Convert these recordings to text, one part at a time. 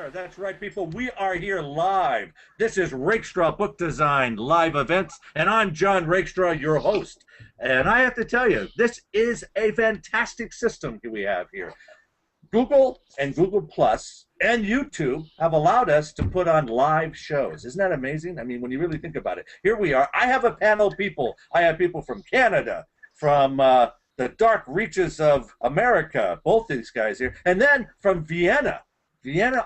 Air. That's right, people. We are here live. This is Rakestraw Book Design Live Events, and I'm John Rakestraw, your host. And I have to tell you, this is a fantastic system we have here. Google and Google Plus and YouTube have allowed us to put on live shows. Isn't that amazing? I mean, when you really think about it. Here we are. I have a panel of people. I have people from Canada, from the dark reaches of America, both these guys here, and then from Vienna,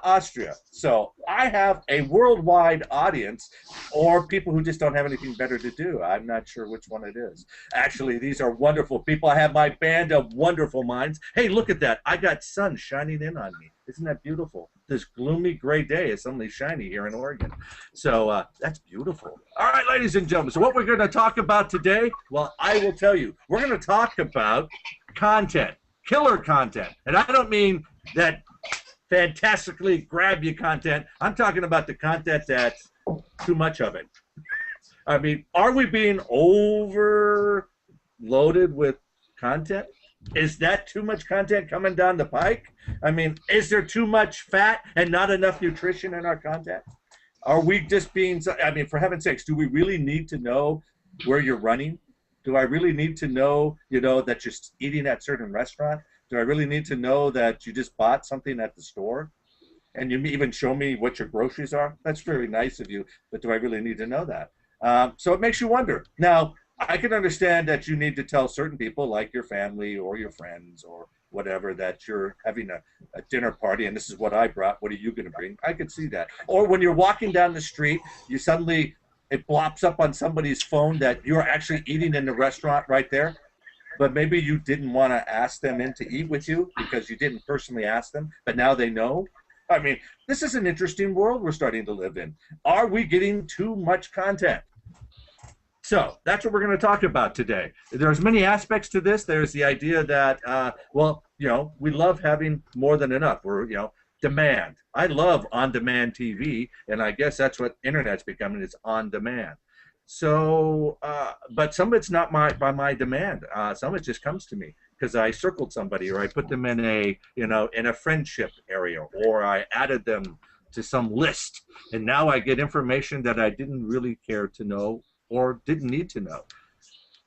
Austria. So I have a worldwide audience, or people who just don't have anything better to do. I'm not sure which one it is. Actually, these are wonderful people. I have my band of wonderful minds. Hey, look at that. I got sun shining in on me. Isn't that beautiful? This gloomy gray day is suddenly shiny here in Oregon. So that's beautiful. All right, ladies and gentlemen, so what we're going to talk about today, well, I will tell you. We're going to talk about content, killer content. And I don't mean that fantastically grab you content. I'm talking about the content that's too much of it. I mean, are we being overloaded with content? Is that too much content coming down the pike? I mean, is there too much fat and not enough nutrition in our content? Are we just being, I mean, for heaven's sakes, do we really need to know where you're running? Do I really need to know, that you're eating at a certain restaurant? Do I really need to know that you just bought something at the store? And you even show me what your groceries are? That's very nice of you, but do I really need to know that? So it makes you wonder. Now, I can understand that you need to tell certain people, like your family or your friends or whatever, that you're having a dinner party and this is what I brought. What are you going to bring? I could see that. Or when you're walking down the street, you suddenly, it blops up on somebody's phone that you're actually eating in the restaurant right there. But maybe you didn't want to ask them in to eat with you because you didn't personally ask them, but now they know. I mean, this is an interesting world we're starting to live in. Are we getting too much content? So that's what we're going to talk about today. There's many aspects to this. There's the idea that, we love having more than enough. We're, demand. I love on-demand TV, and I guess that's what Internet's becoming, is on-demand. So, but some of it's not by my demand. Some of it just comes to me because I circled somebody, or I put them in a friendship area, or I added them to some list, and now I get information that I didn't really care to know or didn't need to know.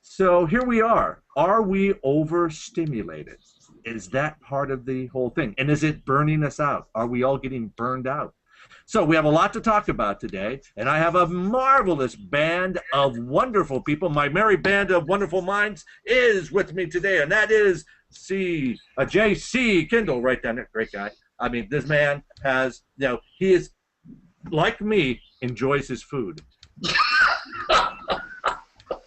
So here we are. Are we overstimulated? Is that part of the whole thing? And is it burning us out? Are we all getting burned out? So we have a lot to talk about today, and I have a marvelous band of wonderful people. My merry band of wonderful minds is with me today, and that is J.C. Kendall right down there. Great guy. I mean, this man has, he is, like me, enjoys his food.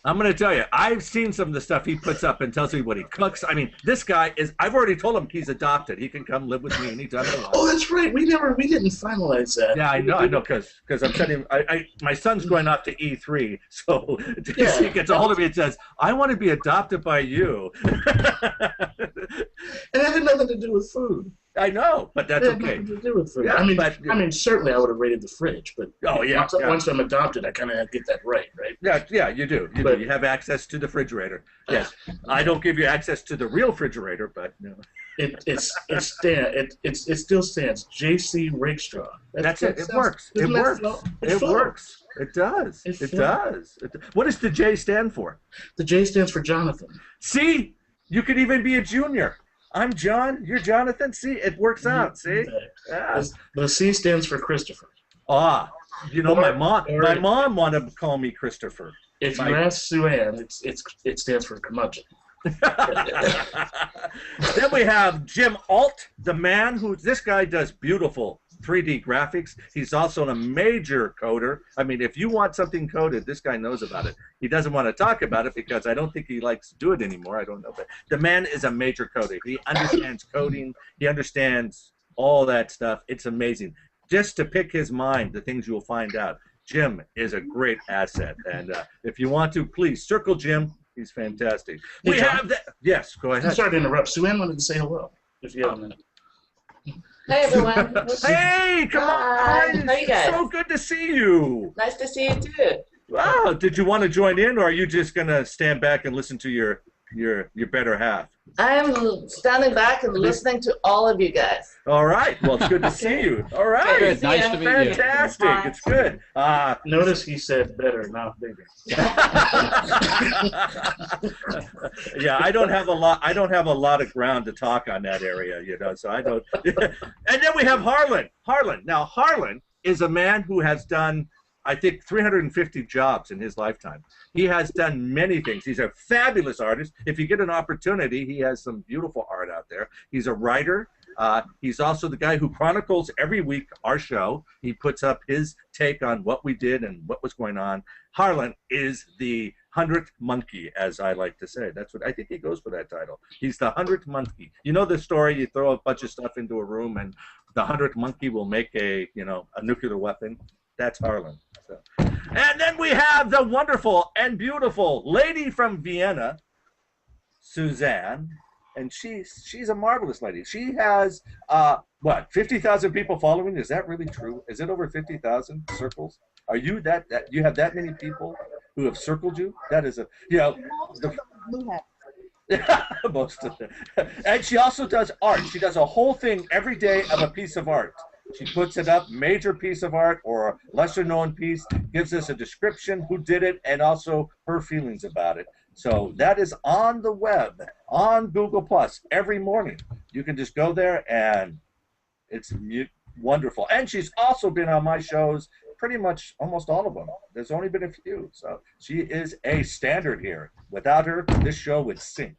I'm going to tell you, I've seen some of the stuff he puts up and tells me what he cooks. I mean, this guy is, I've already told him he's adopted. He can come live with me anytime he wants. Oh, that's right. We didn't finalize that. Yeah, I know, because I'm sending, my son's going off to E3, so Yeah. he gets a hold of me and says, I want to be adopted by you. And that had nothing to do with food. I know, but that's okay. Nothing to do with food. Yeah, I mean, certainly I would have raided the fridge, but once I'm adopted, I kind of get that right? Yeah, you do. You have access to the refrigerator. Yes, I don't give you access to the real refrigerator, but no. It still stands. J.C. Rakestraw. That's it. It works. It works. It works. It does. It does. What does the J stand for? The J stands for Jonathan. See, you could even be a junior. I'm John, you're Jonathan. See, it works out. See? Yeah. The C stands for Christopher. Ah, my mom wanted to call me Christopher. If you ask Susanne, it stands for curmudgeon. Then we have Jim Ault, the man this guy does beautiful 3D graphics. He's also a major coder. I mean, if you want something coded, this guy knows about it. He doesn't want to talk about it because I don't think he likes to do it anymore. I don't know. But the man is a major coder. He understands coding. He understands all that stuff. It's amazing. Just to pick his mind, the things you'll find out. Jim is a great asset. And if you want to, please circle Jim. He's fantastic. Hey, we have that. Yes, go ahead. I'm sorry to interrupt. Susanne wanted to say hello, if you have a minute. Hey everyone. Hey, come on. How are you guys? So good to see you. Nice to see you too. Wow, did you want to join in, or are you just going to stand back and listen to your your better half? I'm standing back and listening to all of you guys. All right. Well, it's good to see you. All right. Good. Nice to meet you. Fantastic. It's good. Notice he said better, not bigger. Yeah, I don't have a lot. I don't have a lot of ground to talk on that area, you know. So I don't. And then we have Harlan. Harlan. Now, Harlan is a man who has done, I think, 350 jobs in his lifetime. He has done many things. He's a fabulous artist. If you get an opportunity, he has some beautiful art out there. He's a writer. He's also the guy who chronicles every week our show. He puts up his take on what we did and what was going on. Harlan is the 100th monkey, as I like to say. That's what I think he goes for that title. He's the 100th monkey. You know the story, you throw a bunch of stuff into a room and the 100th monkey will make a nuclear weapon. That's Harlan. So. And then we have the wonderful and beautiful lady from Vienna, Susanne, and she's a marvelous lady. She has what, 50,000 people following? Is that really true? Is it over 50,000 circles? Are you that you have that many people who have circled you? That is most of them. And she also does art. She does a whole thing every day of a piece of art. She puts it up, major piece of art or a lesser known piece, gives us a description, who did it, and also her feelings about it. So that is on the web, on Google Plus, every morning. You can just go there and it's wonderful. And she's also been on my shows, pretty much almost all of them. There's only been a few. So she is a standard here. Without her, this show would sink.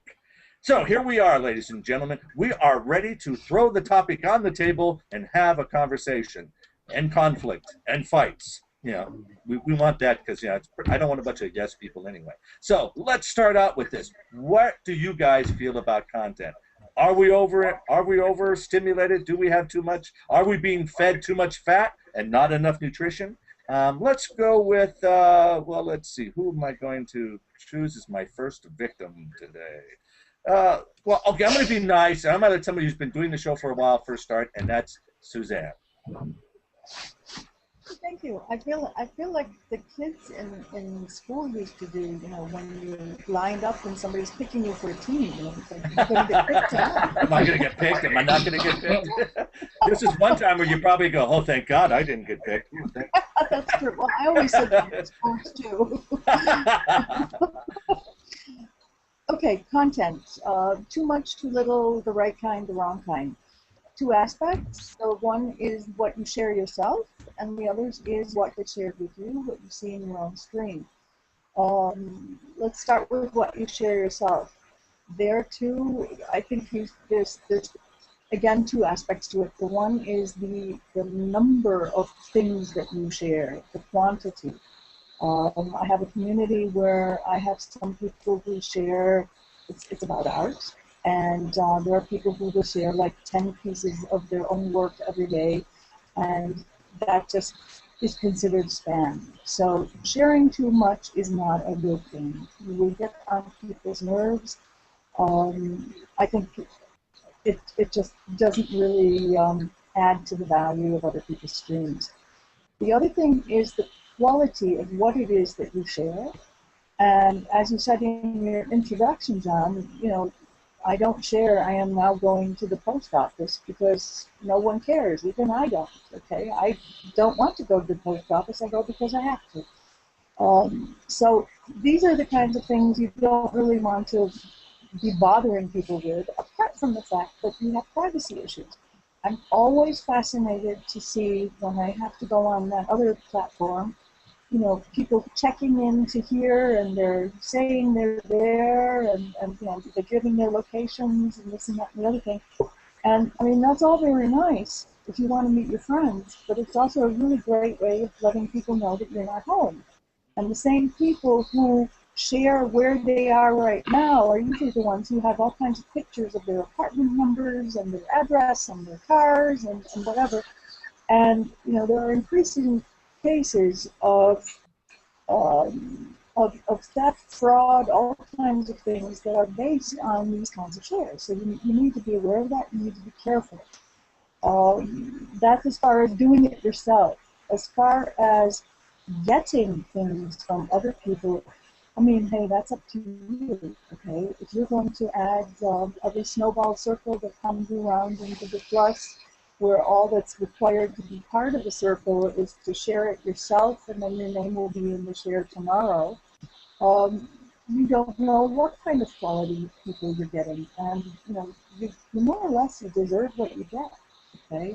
So here we are, ladies and gentlemen. We are ready to throw the topic on the table and have a conversation and conflict and fights. You know, we want that because, you know, I don't want a bunch of yes people anyway. So let's start out with this. What do you guys feel about content? Are we overstimulated? Do we have too much? Are we being fed too much fat and not enough nutrition? Let's go with, well, let's see. Who am I going to choose as my first victim today? Well, okay, I'm going to be nice. I'm going to let somebody who's been doing the show for a while first start, and that's Susanne. Thank you. I feel like the kids in school used to do, you know, when you're lined up and somebody's picking you for a team. You know, it's like, you're going to get picked out. Am I going to get picked? Am I not going to get picked? This is one time where you probably go, oh, thank God I didn't get picked. That's true. Well, I always said that in sports too. Okay, content. Too much, too little, the right kind, the wrong kind. Two aspects. So one is what you share yourself, and the other is what gets shared with you, what you see in your own screen. Let's start with what you share yourself. There too, I think there's again two aspects to it. The one is the number of things that you share, the quantity. I have a community where I have some people who share, it's about art, and there are people who will share like 10 pieces of their own work every day, and that just is considered spam. So sharing too much is not a good thing. You will get on people's nerves. I think it just doesn't really add to the value of other people's streams. The other thing is the quality of what it is that you share. And as you said in your introduction, John, you know, I don't share. I am now going to the post office because no one cares. Even I don't. Okay, I don't want to go to the post office. I go because I have to. So these are the kinds of things you don't really want to be bothering people with, apart from the fact that you have privacy issues. I'm always fascinated to see when I have to go on that other platform, you know, people checking in to hear, and they're saying they're there, and you know, they're giving their locations and this and that and the other thing. And I mean, that's all very nice if you want to meet your friends, but it's also a really great way of letting people know that you're not home. And the same people who share where they are right now are usually the ones who have all kinds of pictures of their apartment numbers and their address and their cars and whatever. And you know, there are increasing cases of theft, fraud, all kinds of things that are based on these kinds of shares. So you need to be aware of that. You need to be careful. That's as far as doing it yourself. As far as getting things from other people, I mean, hey, that's up to you, okay? If you're going to add every snowball circle that comes around into the plus, where all that's required to be part of the circle is to share it yourself, and then your name will be in the share tomorrow, you don't know what kind of quality people you're getting. And, you know, you more or less you deserve what you get, okay?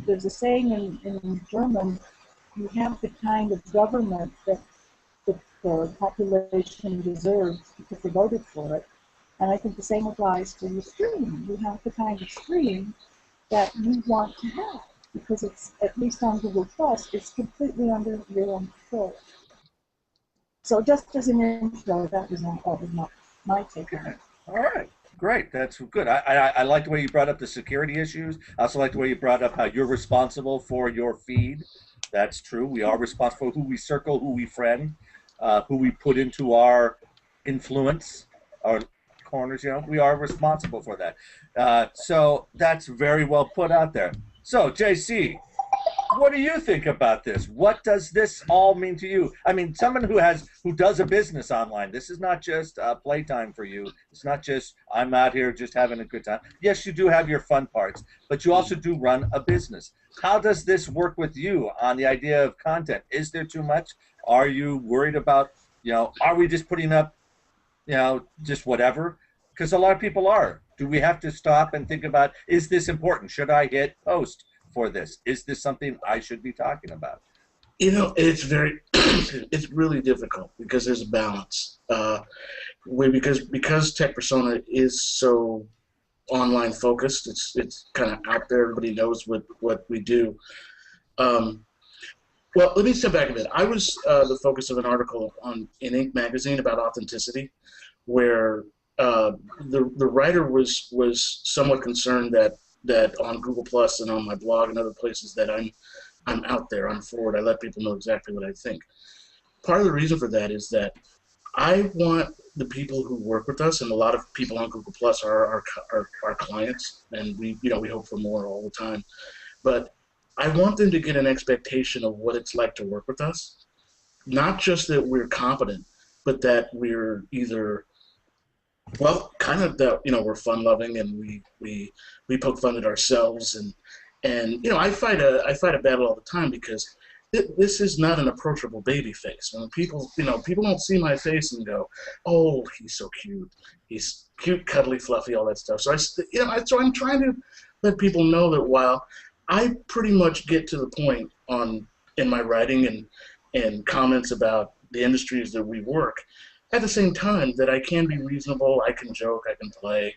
There's a saying in German, you have the kind of government that the population deserves because they voted for it. And I think the same applies to your stream. You have the kind of stream that you want to have because it's, at least on Google Plus, it's completely under your own control. So just as an intro, that was not my take on it. All right. Great, that's good. I like the way you brought up the security issues. I also like the way you brought up how you're responsible for your feed. That's true. We are responsible for who we circle, who we friend, who we put into our influence, our corners. You know, we are responsible for that. So that's very well put out there. So, JC, what do you think about this? What does this all mean to you? I mean, someone who does a business online, this is not just playtime for you. It's not just I'm out here just having a good time. Yes, you do have your fun parts, but you also do run a business. How does this work with you on the idea of content? Is there too much? Are you worried about, you know, are we just putting up, you know, just whatever? Because a lot of people are. Do we have to stop and think about, is this important? Should I hit post for this? Is this something I should be talking about? You know, it's very, it's really difficult because there's a balance. Because Tech Persona is so online focused, it's kind of out there. Everybody knows what we do. Well, let me step back a bit. I was the focus of an article in Inc. magazine about authenticity, where the writer was somewhat concerned that on Google Plus and on my blog and other places that I'm out there, I'm forward, I let people know exactly what I think. Part of the reason for that is that I want the people who work with us, and a lot of people on Google Plus are our clients, and we hope for more all the time. But I want them to get an expectation of what it's like to work with us. Not just that we're competent, but that we're either, well, kind of that, you know, we're fun-loving and we poke fun at ourselves, and you know, I fight a battle all the time because this is not an approachable baby face. When people don't see my face and go, oh, he's so cute, he's cute, cuddly, fluffy, all that stuff. So I'm trying to let people know that while I pretty much get to the point in my writing and comments about the industries that we work, at the same time that I can be reasonable, I can joke, I can play.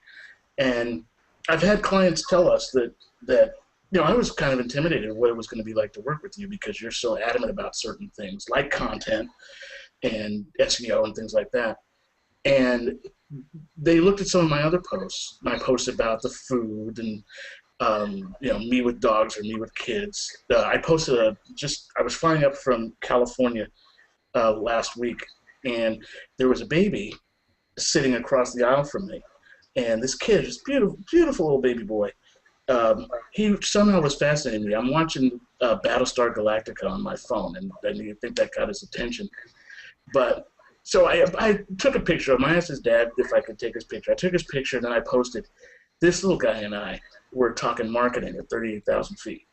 And I've had clients tell us that you know, I was kind of intimidated of what it was going to be like to work with you because you're so adamant about certain things like content and SEO and things like that. And they looked at some of my other posts, my posts about the food and you know, me with dogs or me with kids. I posted I was flying up from California last week, and there was a baby sitting across the aisle from me. And this kid, this beautiful little baby boy, he somehow was fascinating me. I'm watching Battlestar Galactica on my phone, and I think that got his attention. But so I took a picture of him. I asked his dad if I could take his picture. I took his picture, and then I posted, this little guy and I were talking marketing at 38,000 feet.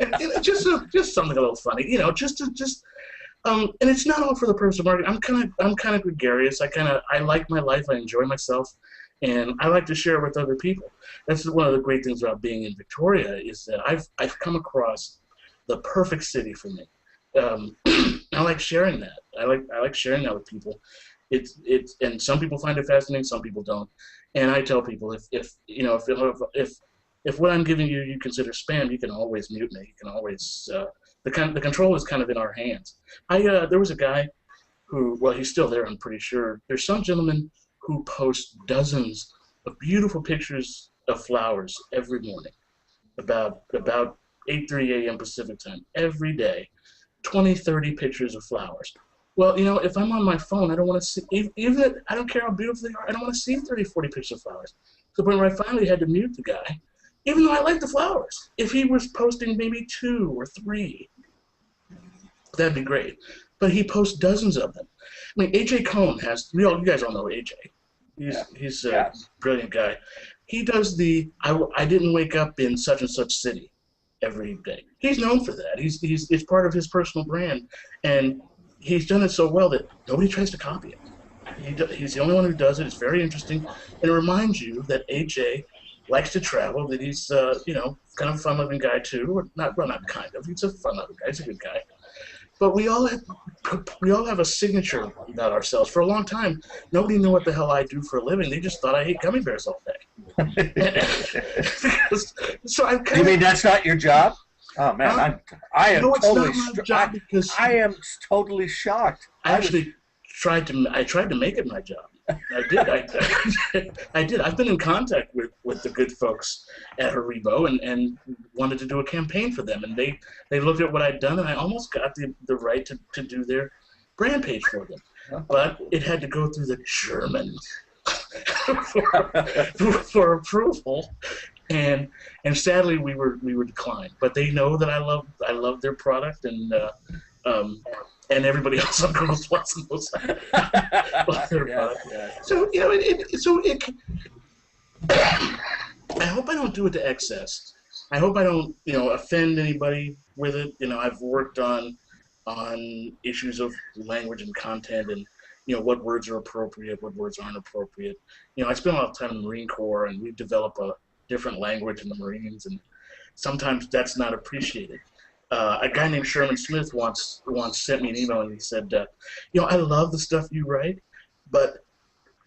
and just something a little funny, you know, and it's not all for the purpose of marketing. I'm kind of gregarious. I like my life. I enjoy myself, and I like to share it with other people. That's one of the great things about being in Victoria is that I've come across the perfect city for me. I like sharing that. I like sharing that with people. And some people find it fascinating, some people don't. And I tell people if what I'm giving you consider spam, you can always mute me. You can always the control is kind of in our hands. There was a guy who, well, he's still there, I'm pretty sure. There's some gentleman who posts dozens of beautiful pictures of flowers every morning, about 8:30 a.m. Pacific time, every day, 20, 30 pictures of flowers. Well, you know, if I'm on my phone, I don't want to see, even I don't care how beautiful they are, I don't want to see 30, 40 pictures of flowers. To the point where I finally had to mute the guy, even though I like the flowers. If he was posting maybe 2 or 3, that'd be great. but he posts dozens of them. I mean, AJ Cohn has, you guys all know AJ. He's a brilliant guy. He does I didn't wake up in such and such city every day. He's known for that. It's part of his personal brand, and he's done it so well that nobody tries to copy it. He's the only one who does it. It's very interesting, and it reminds you that AJ likes to travel, that he's kind of a fun-loving guy too. Or not kind of. He's a fun-loving guy. He's a good guy. But we all have a signature about ourselves. For a long time, nobody knew what the hell I do for a living. They just thought I ate gummy bears all day. So You mean that's not your job? Oh man, I am totally shocked. I actually tried to make it my job. I did. I did. I've been in contact with the good folks at Haribo and wanted to do a campaign for them. And they looked at what I'd done, and I almost got the right to do their brand page for them. But it had to go through the German for approval. And sadly, we were declined. But they know that I love their product, and everybody else on Girls Plus knows their product. Yeah. So I hope I don't do it to excess. I hope I don't offend anybody with it. I've worked on issues of language and content, and what words are appropriate, what words aren't appropriate. I spent a lot of time in the Marine Corps, and we develop a different language in the Marines, and sometimes that's not appreciated. A guy named Sherman Smith once sent me an email, and he said, I love the stuff you write, but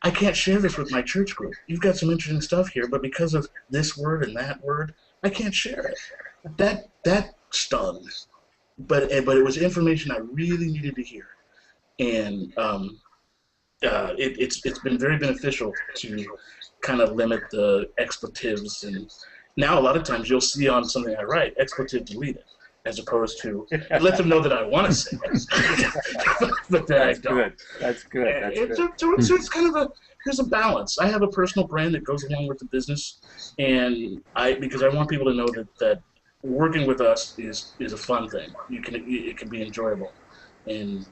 I can't share this with my church group. You've got some interesting stuff here, but because of this word and that word, I can't share it. That stung, but it was information I really needed to hear, and it's been very beneficial to kind of limit the expletives. And now a lot of times you'll see on something I write, expletive deleted, as opposed to let them know that I want to say it, but that I don't. That's good. So it's kind of there's a balance. I have a personal brand that goes along with the business, and because I want people to know that working with us is a fun thing. It can be enjoyable, and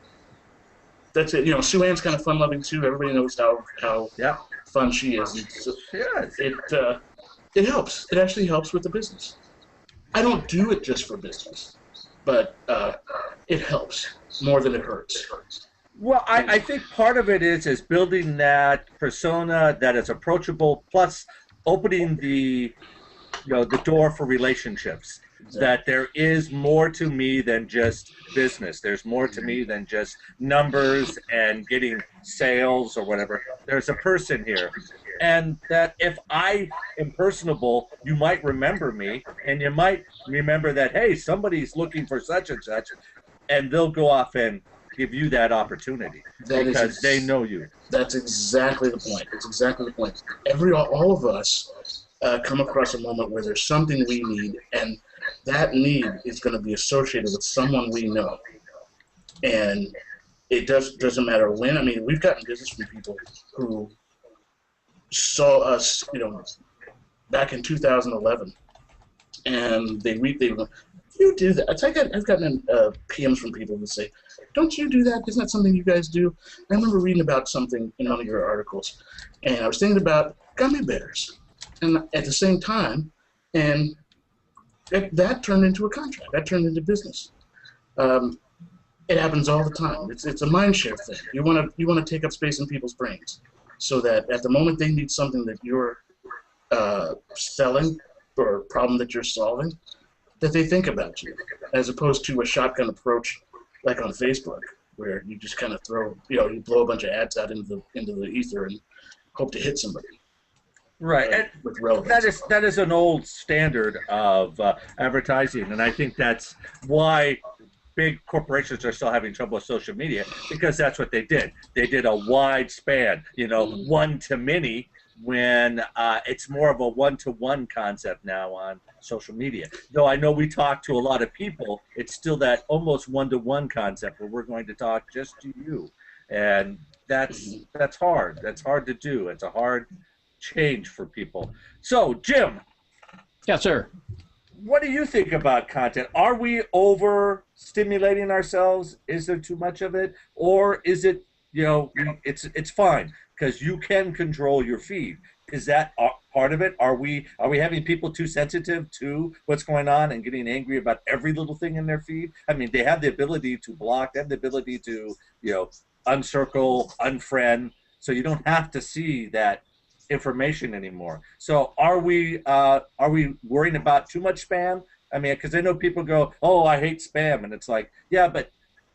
that's it. Susanne's kind of fun-loving too. Everybody knows how fun she is. And so it helps. It actually helps with the business. I don't do it just for business, but it helps more than it hurts. Well, I think part of it is building that persona that is approachable, plus opening the door for relationships. Exactly. That there is more to me than just business. There's more to me than just numbers and getting sales or whatever. There's a person here. And that if I am personable, you might remember me, and you might remember that, hey, somebody's looking for such and such, and they'll go off and give you that opportunity because they know you. That's exactly the point. It's exactly the point. All of us come across a moment where there's something we need, and that need is going to be associated with someone we know. And it doesn't matter when. I mean, we've gotten business from people who saw us, back in 2011, and they go, you do that. I've gotten PMs from people who say, don't you do that? Isn't that something you guys do? I remember reading about something in one of your articles, and I was thinking about gummy bears, and at the same time, and that turned into a contract. That turned into business. It happens all the time. It's a mind share thing. You want to take up space in people's brains, so that at the moment they need something that you're selling or a problem that you're solving, that they think about you, as opposed to a shotgun approach like on Facebook, where you just kind of throw, you blow a bunch of ads out into the ether and hope to hit somebody. Right, with relevance. That is an old standard of advertising, and I think that's why big corporations are still having trouble with social media, because that's what they did. They did a wide span, one to many, when it's more of a one-to-one concept now on social media. Though I know we talk to a lot of people, it's still that almost one-to-one concept where we're going to talk just to you, and that's hard. That's hard to do. It's a hard change for people. So, Jim. Yes, sir. what do you think about content? Are we overstimulating ourselves? Is there too much of it, or is it, it's fine because you can control your feed? Is that part of it? Are we having people too sensitive to what's going on and getting angry about every little thing in their feed? I mean, they have the ability to block, they have the ability to uncircle, unfriend, so you don't have to see that information anymore. So are we worrying about too much spam? I mean, because I know people go, "Oh, I hate spam," and it's like, yeah, but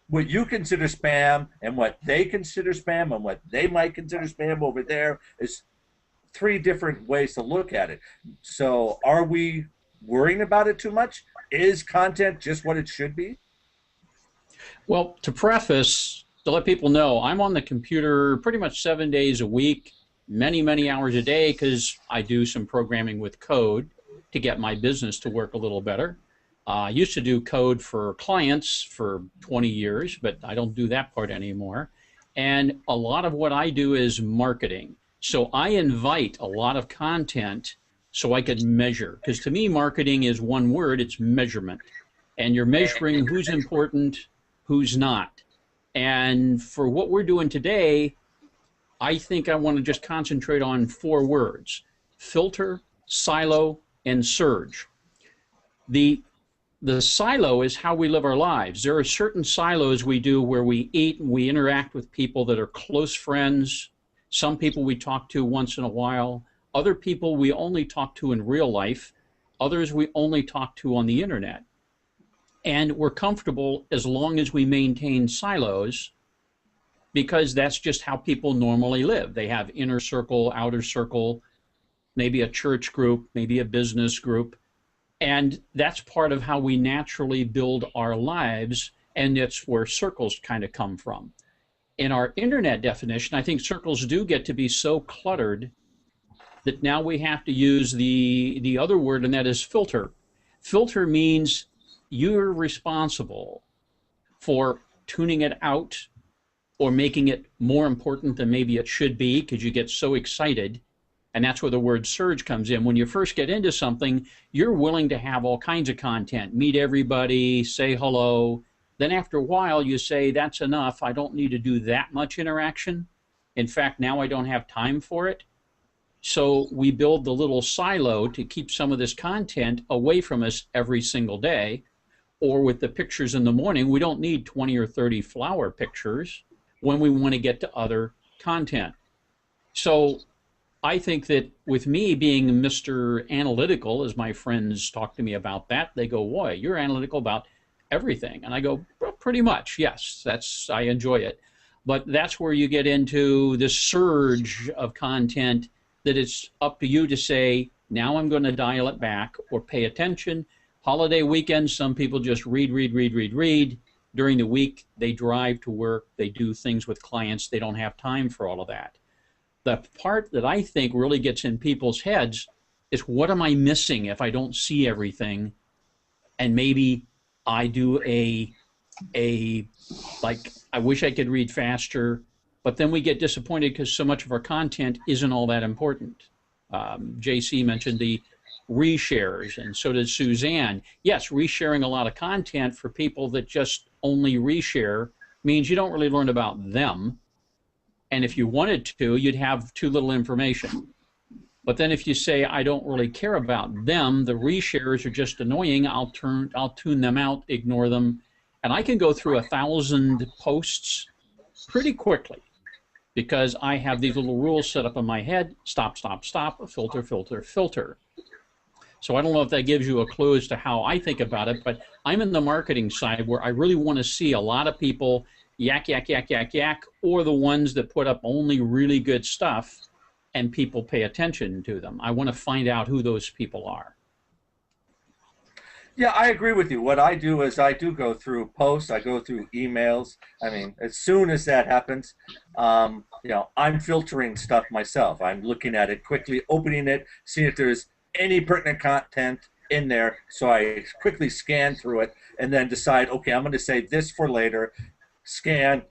what you consider spam and what they consider spam and what they might consider spam over there is three different ways to look at it. So are we worrying about it too much? Is content just what it should be? Well, to preface, to let people know, I'm on the computer pretty much 7 days a week, many, many hours a day, because I do some programming with code to get my business to work a little better. I used to do code for clients for 20 years, but I don't do that part anymore. And a lot of what I do is marketing. So I invite a lot of content so I could measure. Because to me, marketing is one word, it's measurement. And you're measuring who's important, who's not. And for what we're doing today, I think I want to just concentrate on 4 words: filter, silo, and surge. The silo is how we live our lives. There are certain silos we do where we eat and we interact with people that are close friends. Some people we talk to once in a while. Other people we only talk to in real life. Others we only talk to on the internet. And we're comfortable as long as we maintain silos, because that's just how people normally live. They have inner circle, outer circle, maybe a church group, maybe a business group. And that's part of how we naturally build our lives, and it's where circles kind of come from. In our internet definition, I think circles do get to be so cluttered that now we have to use the other word, and that is filter. Filter means you're responsible for tuning it out or making it more important than maybe it should be, because you get so excited. And that's where the word surge comes in. When you first get into something, you're willing to have all kinds of content, meet everybody, say hello. Then after a while, you say, that's enough. I don't need to do that much interaction. In fact, now I don't have time for it. So we build the little silo to keep some of this content away from us every single day. Or with the pictures in the morning, we don't need 20 or 30 flower pictures when we want to get to other content. So I think that with me being Mr. Analytical, as my friends talk to me about that, they go, boy, you're analytical about everything. And I go, well, pretty much, yes, I enjoy it. But that's where you get into this surge of content that it's up to you to say, now I'm going to dial it back or pay attention. Holiday weekends, some people just read. During the week, they drive to work, they do things with clients, they don't have time for all of that. The part that I think really gets in people's heads is, what am I missing if I don't see everything? And maybe I do like, I wish I could read faster, but then we get disappointed because so much of our content isn't all that important. JC mentioned the reshares, and so did Suzanne. Yes, resharing a lot of content for people that just only reshare means you don't really learn about them. And if you wanted to, you'd have too little information. But then if you say, I don't really care about them, the reshares are just annoying, I'll tune them out, ignore them. And I can go through 1,000 posts pretty quickly because I have these little rules set up in my head: stop, filter, filter, filter. So I don't know if that gives you a clue as to how I think about it, but I'm in the marketing side where I really want to see a lot of people yak, or the ones that put up only really good stuff and people pay attention to them. I want to find out who those people are. Yeah, I agree with you. What I do is I do go through posts, I go through emails. I mean, as soon as that happens, I'm filtering stuff myself. I'm looking at it quickly, opening it, seeing if there's any pertinent content in there. So I quickly scan through it and then decide, okay, I'm going to save this for later. Scan,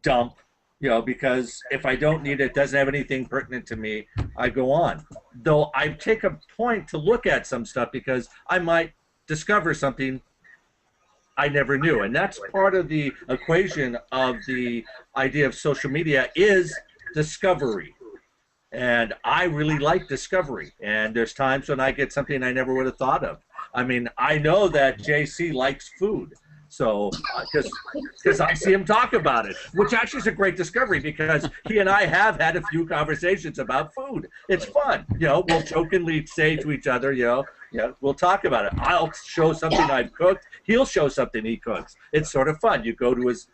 dump, You know, because if I don't need it, doesn't have anything pertinent to me, I go on. Though I take a point to look at some stuff because I might discover something I never knew. And that's part of the equation of the idea of social media is discovery. And I really like discovery. And there's times when I get something I never would have thought of. I mean, I know that JC likes food. So, because I see him talk about it, which actually is a great discovery because he and I have had a few conversations about food. It's fun. You know, we'll jokingly say to each other, we'll talk about it. I'll show something I've cooked. He'll show something he cooks. It's sort of fun. You go to his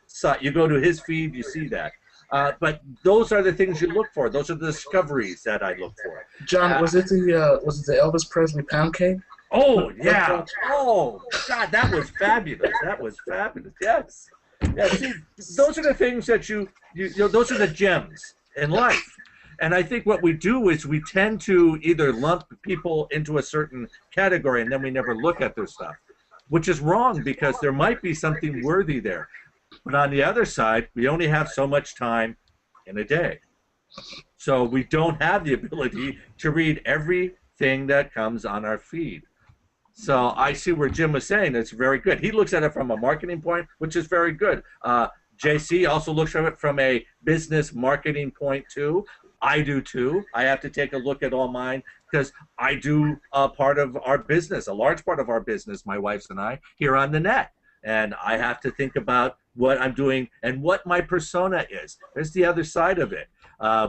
feed, you see that. But those are the things you look for. Those are the discoveries that I look for. John, was it the Elvis Presley pound cake? Oh yeah! Oh God, that was fabulous. That was fabulous. Yes. Yeah. See, those are the things that you know. Those are the gems in life. And I think what we do is we tend to either lump people into a certain category and then we never look at their stuff, which is wrong because there might be something worthy there. But on the other side, we only have so much time in a day. So we don't have the ability to read everything that comes on our feed. So I see where Jim was saying it's very good. He looks at it from a marketing point, which is very good. JC also looks at it from a business marketing point too. I do too. I have to take a look at all mine because I do a part of our business, a large part of our business, my wife and I, here on the net. And I have to think about what I'm doing and what my persona is. There's the other side of it,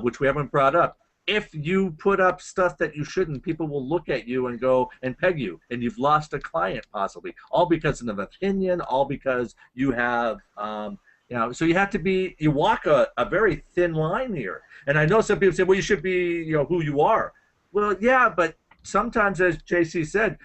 which we haven't brought up. If you put up stuff that you shouldn't, people will look at you and go and peg you, and you've lost a client possibly, all because of an opinion, all because you have, so you have to be, you walk a very thin line here. And I know some people say, well, you should be, who you are. Well, yeah, but sometimes, as JC said,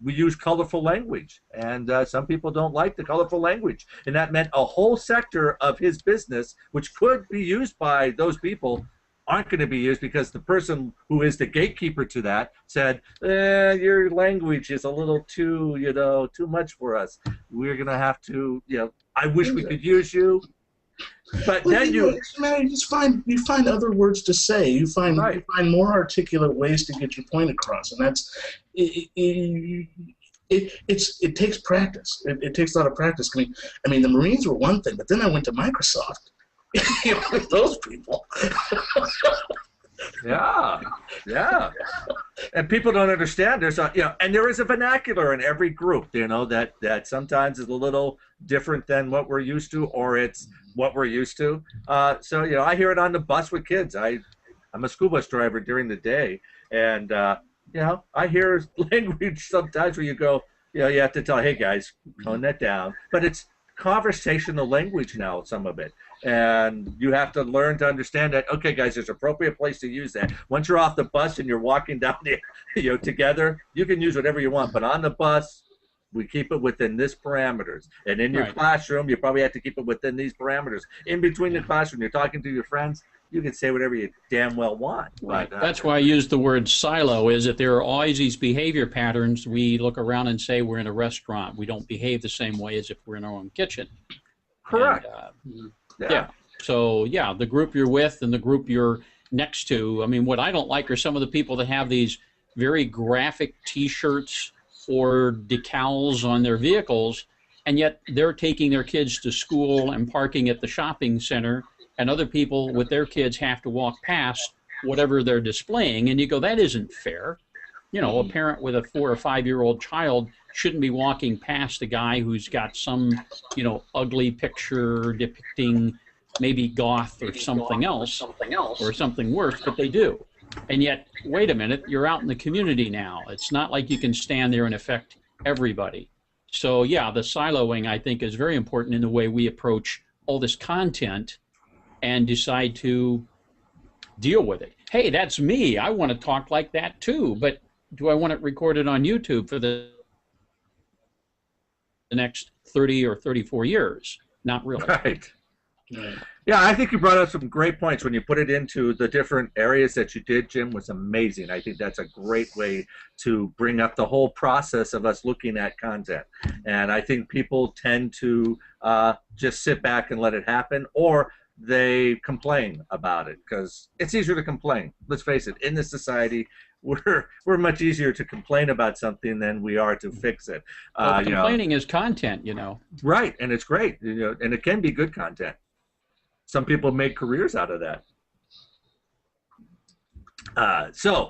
we use colorful language, and some people don't like the colorful language, and that meant a whole sector of his business, which could be used by those people, aren't going to be used because the person who is the gatekeeper to that said, your language is a little too much for us. We're going to have to, I wish we could use you. But then you just find other words to say. You find more articulate ways to get your point across, and that's it takes practice. It takes a lot of practice. I mean, the Marines were one thing, but then I went to Microsoft. With those people. Yeah. And people don't understand. There's and there is a vernacular in every group, that sometimes is a little different than what we're used to, or it's what we're used to. So, I hear it on the bus with kids. I'm a school bus driver during the day, and I hear language sometimes where you go, you have to tell, hey guys, tone that down. But it's conversational language now, some of it. And you have to learn to understand that, okay, guys, there's an appropriate place to use that. Once you're off the bus and you're walking down there, together, you can use whatever you want. But on the bus, we keep it within this parameters. And in your classroom, you probably have to keep it within these parameters. In between the classroom, you're talking to your friends, you can say whatever you damn well want. Right. But, that's why I use the word silo, is that there are always these behavior patterns. We look around and say we're in a restaurant. We don't behave the same way as if we're in our own kitchen. Correct. And, yeah. So, the group you're with and the group you're next to, I mean, what I don't like are some of the people that have these very graphic T-shirts or decals on their vehicles, and yet they're taking their kids to school and parking at the shopping center, and other people with their kids have to walk past whatever they're displaying, and you go, that isn't fair. A parent with a 4 or 5 year old child shouldn't be walking past a guy who's got some, ugly picture depicting maybe goth or something else or something worse, but they do. And yet, wait a minute, you're out in the community now. It's not like you can stand there and affect everybody. So, the siloing, I think, is very important in the way we approach all this content and decide to deal with it. Hey, that's me. I want to talk like that too, but do I want it recorded on YouTube for the next 30 or 34 years? Not really. Right. Yeah, I think you brought up some great points when you put it into the different areas that you did. Jim, was amazing. I think that's a great way to bring up the whole process of us looking at content. And I think people tend to just sit back and let it happen, or they complain about it because it's easier to complain. Let's face it, in this society, we're much easier to complain about something than we are to fix it. Well, complaining is content, you know. Right, and it's great, you know, and it can be good content. Some people make careers out of that. So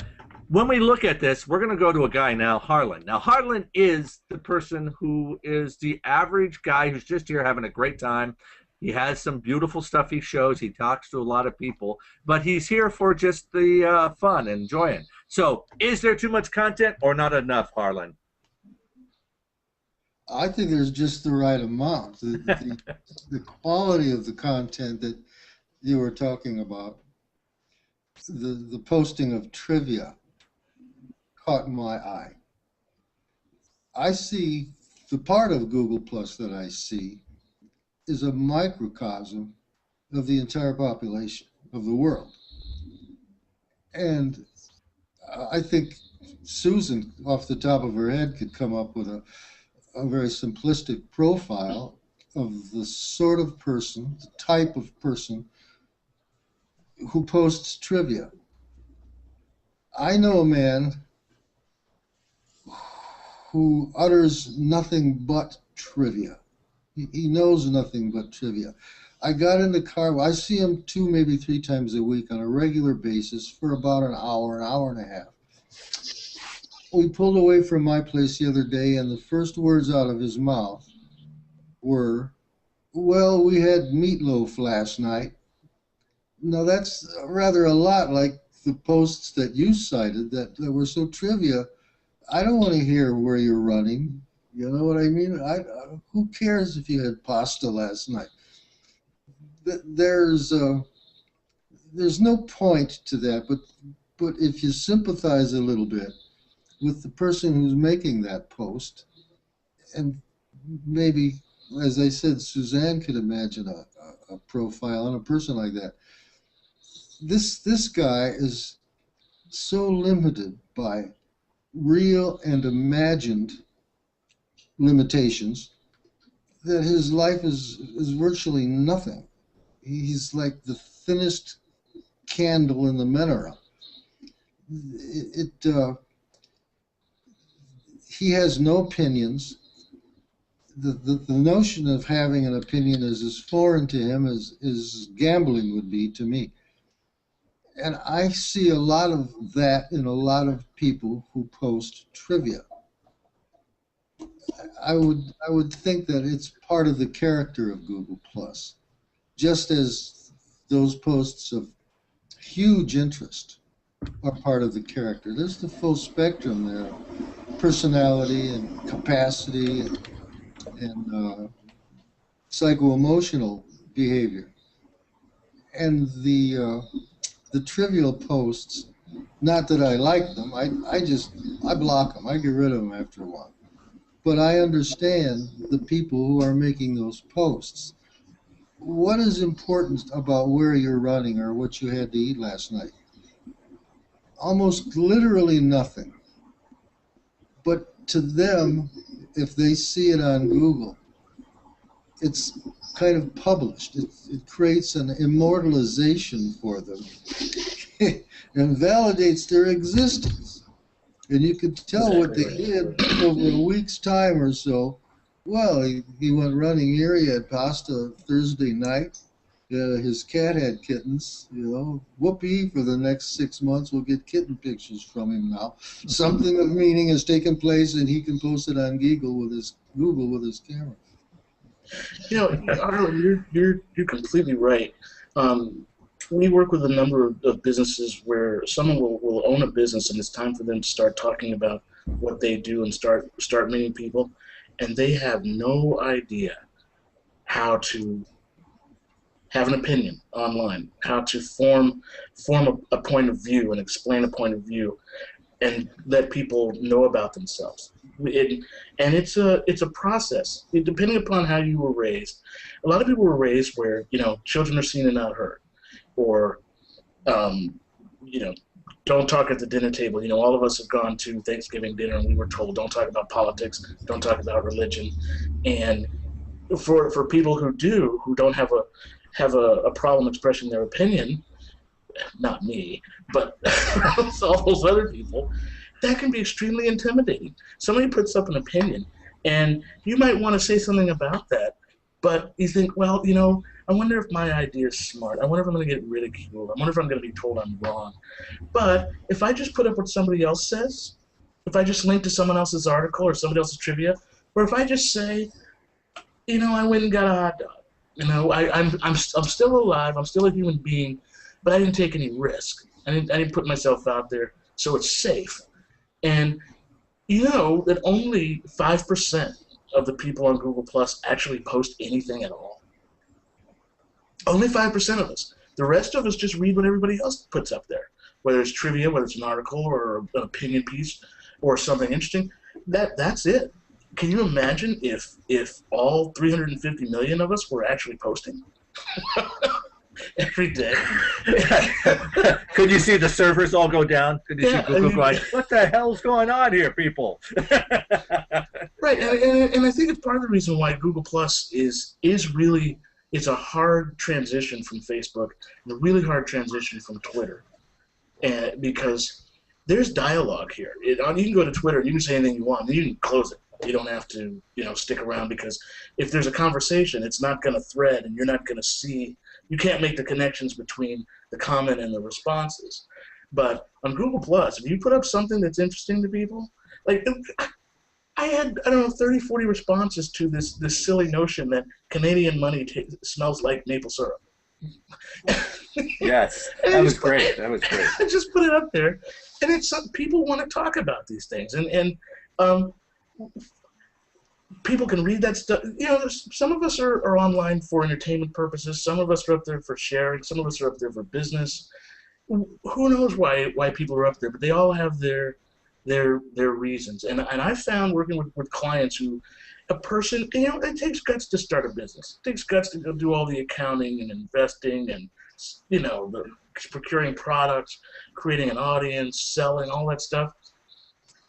when we look at this, we're going to go to a guy now, Harlan. Now, Harlan is the person who is the average guy who's just here having a great time. He has some beautiful stuff he shows. He talks to a lot of people, but he's here for just the fun and enjoying. So is there too much content or not enough, Harlan? I think there's just the right amount. The quality of the content that you were talking about, the posting of trivia caught my eye. I see the part of Google Plus that I see is a microcosm of the entire population of the world. And I think Susan, off the top of her head, could come up with a very simplistic profile of the sort of person, the type of person who posts trivia. I know a man who utters nothing but trivia. He knows nothing but trivia. I got in the car. I see him 2, maybe 3 times a week on a regular basis for about an hour and a half. We pulled away from my place the other day, and the first words out of his mouth were, "Well, we had meatloaf last night." Now, that's rather a lot like the posts that you cited that were so trivia. I don't want to hear where you're running. You know what I mean? Who cares if you had pasta last night? There's no point to that, but if you sympathize a little bit with the person who's making that post, and maybe, as I said, Susanne could imagine a profile on a person like that. This guy is so limited by real and imagined limitations that his life is virtually nothing. He's like the thinnest candle in the menorah. He has no opinions. The notion of having an opinion is as foreign to him as gambling would be to me. And I see a lot of that in a lot of people who post trivia. I would think that it's part of the character of Google Plus, just as those posts of huge interest are part of the character. There's the full spectrum there, personality and capacity and psycho-emotional behavior. And the trivial posts, not that I like them, I block them, I get rid of them after a while. But I understand the people who are making those posts. What is important about where you're running or what you had to eat last night? Almost literally nothing. But to them, if they see it on Google, it's kind of published. It creates an immortalization for them and validates their existence. And you could tell what they did over a week's time or so. Well, he went running here. He had pasta Thursday night. His cat had kittens. You know, whoopee, for the next 6 months we'll get kitten pictures from him now. Something of meaning has taken place, and he can post it on Google with his camera. You know, you're completely right. We work with a number of businesses where someone will own a business, and it's time for them to start talking about what they do and start meeting people, and they have no idea how to have an opinion online, how to form a point of view and explain a point of view, and let people know about themselves. And it's a process. Depending upon how you were raised, a lot of people were raised where, you know, children are seen and not heard, or you know, don't talk at the dinner table. You know, all of us have gone to Thanksgiving dinner and we were told don't talk about politics, don't talk about religion. And for people who don't have have a problem expressing their opinion, not me, but all those other people, that can be extremely intimidating. Somebody puts up an opinion, and you might want to say something about that, but you think, well, I wonder if my idea is smart. I wonder if I'm going to get ridiculed. I wonder if I'm going to be told I'm wrong. But if I just put up what somebody else says, if I just link to someone else's article or somebody else's trivia, or if I just say, I went and got a hot dog. I'm still alive. I'm still a human being, but I didn't take any risk. I didn't put myself out there, so it's safe. And that only 5% of the people on Google Plus actually post anything at all. Only 5% of us. The rest of us just read what everybody else puts up there, whether it's trivia, whether it's an article or an opinion piece or something interesting. That's it. Can you imagine if all 350 million of us were actually posting every day? Could you see the servers all go down? Could you see Google going, what the hell's going on here, people? Right, and I think it's part of the reason why Google Plus is really, it's a hard transition from Facebook and a really hard transition from Twitter, and because there's dialogue here. You can go to Twitter and you can say anything you want, and you can close it. You don't have to, stick around, because if there's a conversation, it's not going to thread, and you're not going to see. You can't make the connections between the comment and the responses. But on Google Plus, if you put up something that's interesting to people, like I had, 30, 40 responses to this silly notion that Canadian money smells like maple syrup. Yes, that was great. That was great. I just put it up there, and it's people want to talk about these things, and people can read that stuff. Some of us are online for entertainment purposes. Some of us are up there for sharing. Some of us are up there for business. Who knows why people are up there? But they all have their reasons. And I found working with clients who, a person, it takes guts to start a business. It takes guts to go do all the accounting and investing and the procuring products, creating an audience, selling, all that stuff.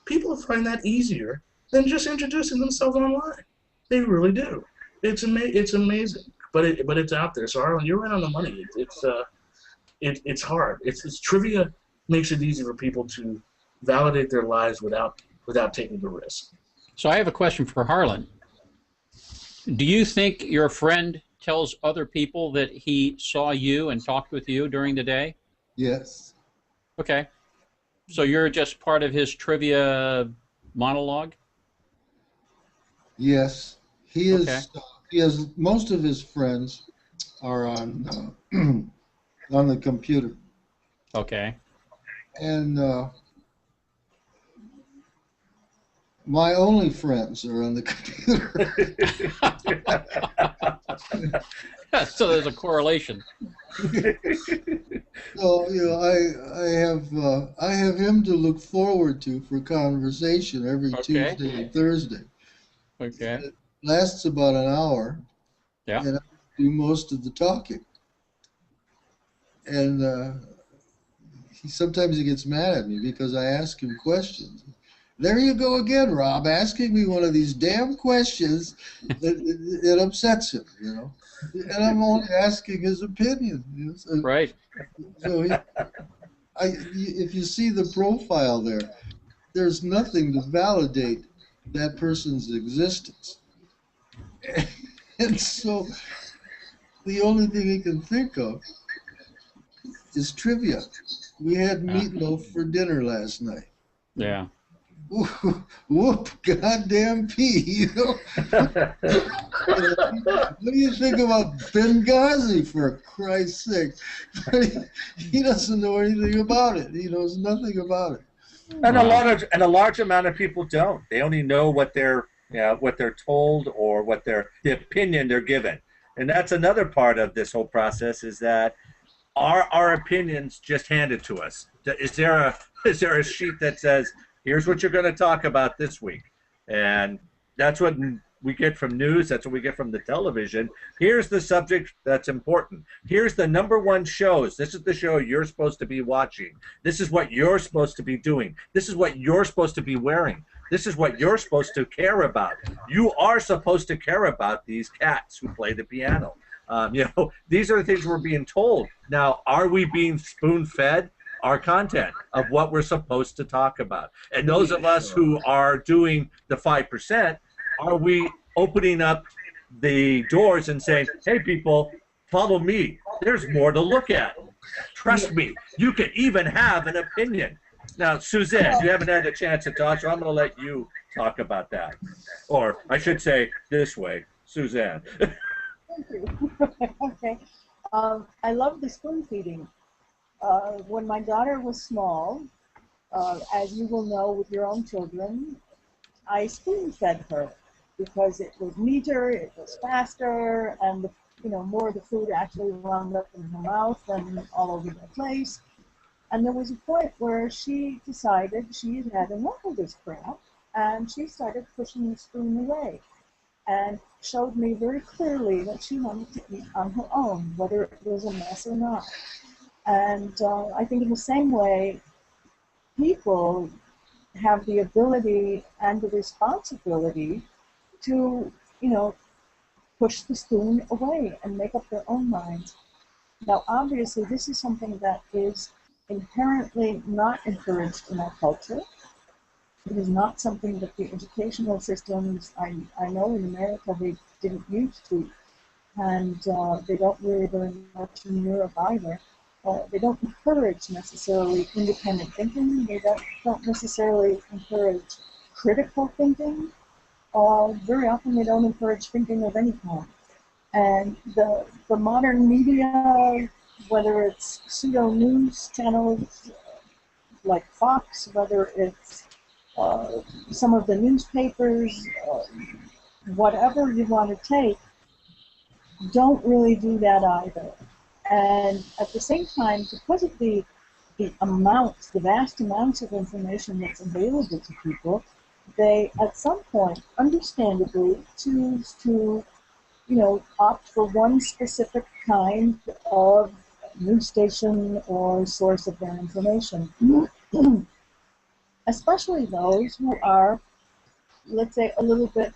People find that easier than just introducing themselves online. They really do. It's amazing, but it's out there. So Harlan, you're right on the money. It's hard. It's trivia makes it easy for people to validate their lives without taking the risk. So I have a question for Harlan. Do you think your friend tells other people that he saw you and talked with you during the day? Yes. Okay. So you're just part of his trivia monologue? Yes. He is. Okay. He has most of his friends are on on the computer. Okay. And my only friends are on the computer. So there's a correlation. So I have him to look forward to for conversation every Tuesday and Thursday. Okay. It lasts about an hour. Yeah. And I do most of the talking. And sometimes he gets mad at me because I ask him questions. There you go again, Rob, asking me one of these damn questions that it upsets him, And I'm only asking his opinion. So, right. So if you see the profile there, there's nothing to validate that person's existence. And so the only thing he can think of is trivia. We had meatloaf for dinner last night. Yeah. Whoop, goddamn pea, What do you think about Benghazi, for Christ's sake? He doesn't know anything about it. He knows nothing about it. And a large amount of people don't. They only know what they're told or the opinion they're given. And that's another part of this whole process, is that our opinions just handed to us. Is there a sheet that says, here's what you're going to talk about this week? And that's what we get from news. That's what we get from the television. Here's the subject that's important. Here's the #1 shows. This is the show you're supposed to be watching. This is what you're supposed to be doing. This is what you're supposed to be wearing. This is what you're supposed to care about. You are supposed to care about these cats who play the piano. These are the things we're being told. Now, are we being spoon-fed our content of what we're supposed to talk about? And those of us who are doing the 5%, are we opening up the doors and saying, hey, people, follow me. There's more to look at. Trust me. You can even have an opinion. Now, Susanne, you haven't had a chance to talk, so I'm going to let you talk about that. Or I should say this way, Susanne. Thank you. Okay. I love the spoon feeding. When my daughter was small, as you will know with your own children, I spoon fed her because it was neater, it was faster, and more of the food actually wound up in her mouth and all over the place. And there was a point where she decided she had had enough of this crap, and she started pushing the spoon away, and showed me very clearly that she wanted to eat on her own, whether it was a mess or not. And I think in the same way, people have the ability and the responsibility to, push the spoon away and make up their own minds. Now, obviously, this is something that is inherently not encouraged in our culture. It is not something that the educational systems, I know in America, they didn't used to, and they don't really very much in Europe either. They don't encourage necessarily independent thinking. They don't necessarily encourage critical thinking. Very often they don't encourage thinking of any kind. And the modern media, whether it's pseudo-news channels like Fox, whether it's some of the newspapers, whatever you want to take, don't really do that either. And at the same time, because of the vast amounts of information that's available to people, they, at some point, understandably, choose to, opt for one specific kind of news station or source of their information. Especially those who are, let's say, a little bit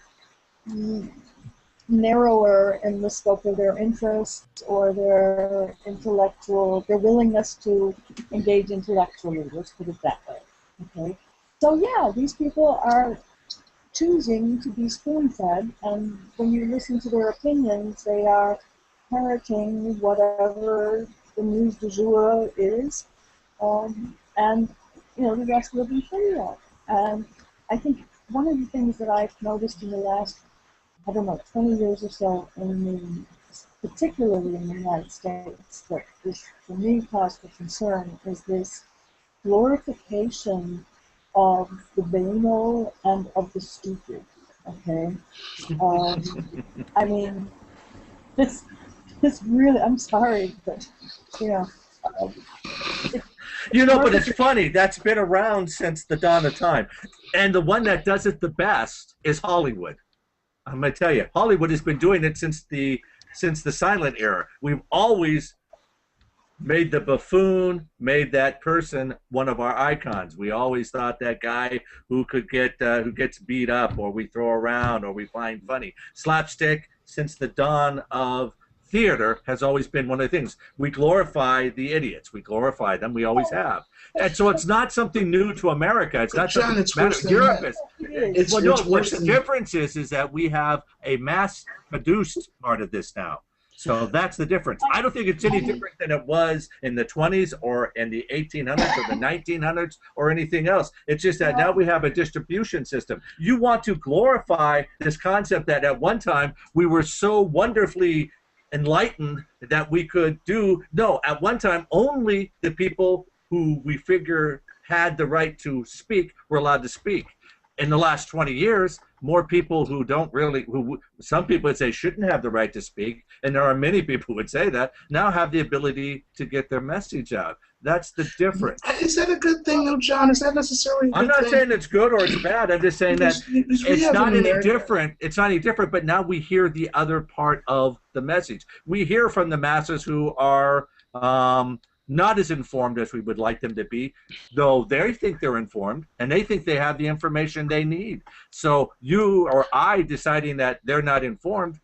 narrower in the scope of their interests or their willingness to engage intellectually, let's put it that way. Okay? So yeah, these people are choosing to be spoon-fed, and when you listen to their opinions, they are parroting whatever the news du jour is, and the rest will be free of. And I think one of the things that I've noticed in the last, 20 years or so, particularly in the United States, that this, for me, caused for concern is this glorification of the banal and of the stupid. Okay, I mean, this really, I'm sorry, but but it's funny. That's been around since the dawn of time, and the one that does it the best is Hollywood. I'm going to tell you, Hollywood has been doing it since the silent era. We've always made the buffoon, made that person one of our icons. We always thought that guy who gets beat up, or we throw around, or we find funny. Slapstick, since the dawn of theater, has always been one of the things. We glorify the idiots. We glorify them. We always have. And so it's not something new to America. It's not John, it's worse than Europe that. is. Well, no, what the difference is that we have a mass-produced part of this now. So that's the difference. I don't think it's any different than it was in the 20s or in the 1800s or the 1900s or anything else. It's just that now we have a distribution system. You want to glorify this concept that at one time we were so wonderfully enlightened that we could do. No, at one time only the people who we figure had the right to speak were allowed to speak. In the last 20 years, more people who don't really, some people would say shouldn't have the right to speak, and there are many people who would say that, now have the ability to get their message out. That's the difference. Is that a good thing, though, John? Is that necessarily a good I'm not thing? saying it's good or it's bad. I'm just saying that it's not any different. It's not any different, but now we hear the other part of the message. We hear from the masses who are not as informed as we would like them to be, though they think they're informed and they think they have the information they need. So you or I deciding that they're not informed,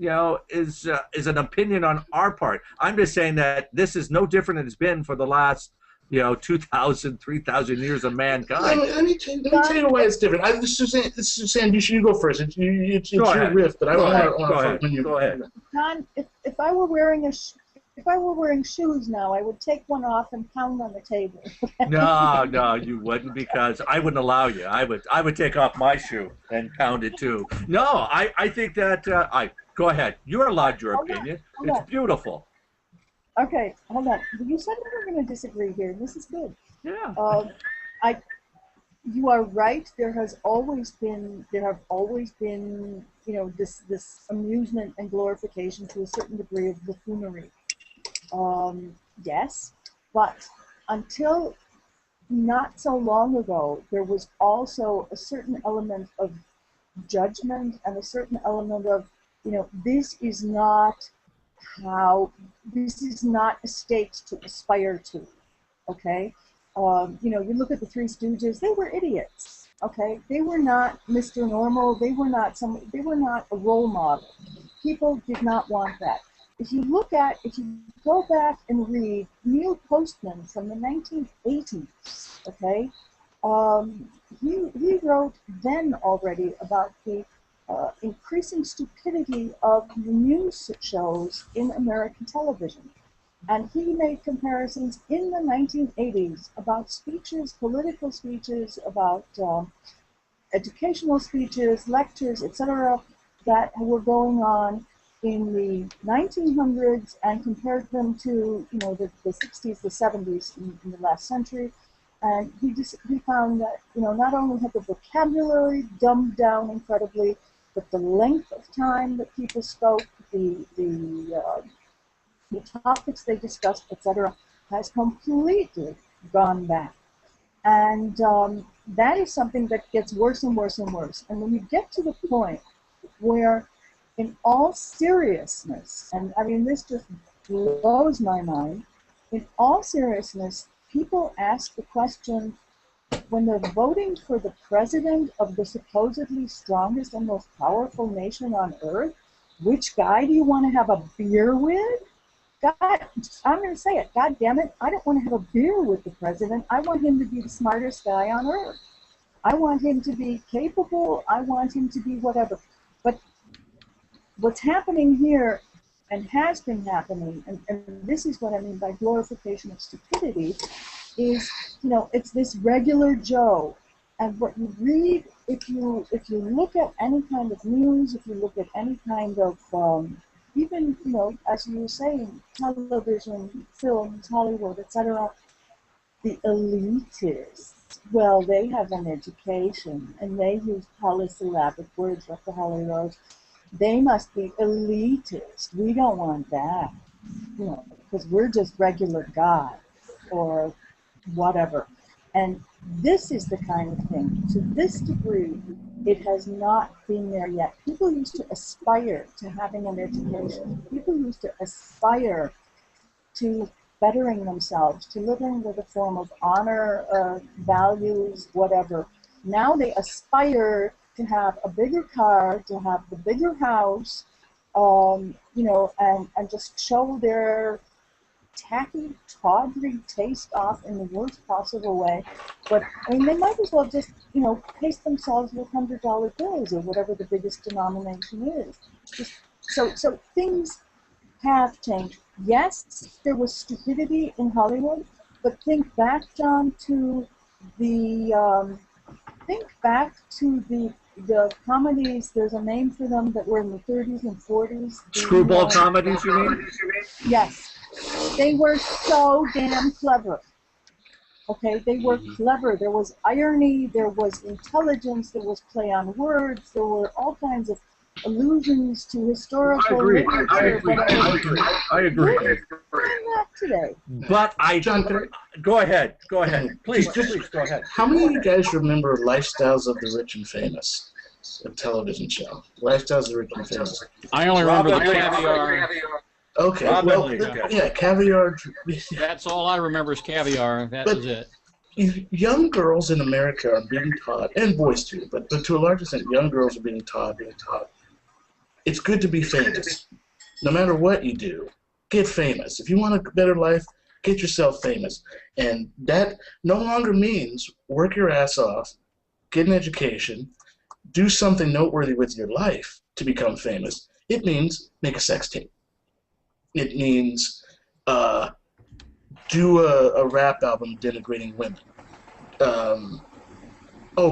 is an opinion on our part. I'm just saying that this is no different than it's been for the last 2,000, 3,000 years of mankind. Let me tell you why it's different. Suzanne, you go first. It's Go your ahead. riff, but I Go want ahead. to. Go ahead. John, if I were wearing if I were wearing shoes now, I would take one off and pound on the table. No, you wouldn't, because I wouldn't allow you. I would take off my shoe and pound it too. No, I think that go ahead. You're allowed your opinion. Hold It's on. beautiful. Okay, hold on. You said we were going to disagree here. This is good. Yeah. You are right. There have always been, this amusement and glorification to a certain degree of buffoonery. Yes, but until not so long ago, there was also a certain element of judgment and a certain element of, this is not a state to aspire to, okay? You look at the Three Stooges, they were idiots, okay? They were not Mr. Normal, they were not a role model. People did not want that. If you go back and read Neil Postman from the 1980s, okay, he wrote then already about the increasing stupidity of the news shows in American television. And he made comparisons in the 1980s about speeches, political speeches, about educational speeches, lectures, etc., that were going on in the 1900s, and compared them to the 60s, the 70s in the last century. And he found that not only had the vocabulary dumbed down incredibly, but the length of time that people spoke, the topics they discussed, etc., has completely gone back. And that is something that gets worse and worse and worse. And when you get to the point where, in all seriousness, and I mean this just blows my mind, in all seriousness, people ask the question, when they're voting for the president of the supposedly strongest and most powerful nation on earth, which guy do you want to have a beer with? God, I'm going to say it. God damn it, I don't want to have a beer with the president. I want him to be the smartest guy on earth. I want him to be capable. I want him to be whatever. But what's happening here, and has been happening, and this is what I mean by glorification of stupidity, is, it's this regular Joe. And what you read, if you look at any kind of news, if you look at any kind of, even, as you were saying, television, films, Hollywood, etc., the elitists, well, they have an education, and they use polysyllabic words like the Holy Rose. They must be elitist. We don't want that, because we're just regular guys, or whatever. And this is the kind of thing, to this degree, it has not been there yet. People used to aspire to having an education. People used to aspire to bettering themselves, to living with a form of honor, values, whatever. Now they aspire to have a bigger car, to have the bigger house, and just show their tacky, tawdry taste off in the worst possible way. But I mean, they might as well just, paste themselves with $100 bills or whatever the biggest denomination is. So things have changed. Yes, there was stupidity in Hollywood, but think back, John, to the the comedies. There's a name for them that were in the 30s and 40s. Screwball comedies, you mean? Yes. They were so damn clever. Okay, they were clever. There was irony, there was intelligence, there was play on words, there were all kinds of allusions to historical literature. I agree. That today. But John, go ahead. Please go ahead. How many of you guys remember Lifestyles of the Rich and Famous, a television show? Lifestyles of the Rich and Famous. I only remember the caviar. Okay, caviar. That's all I remember is caviar. That was it. Young girls in America are being taught, and boys too, but to a large extent, young girls are being taught it's good to be famous. No matter what you do, get famous. If you want a better life, get yourself famous. And that no longer means work your ass off, get an education, do something noteworthy with your life to become famous. It means make a sex tape. It means do a rap album denigrating women.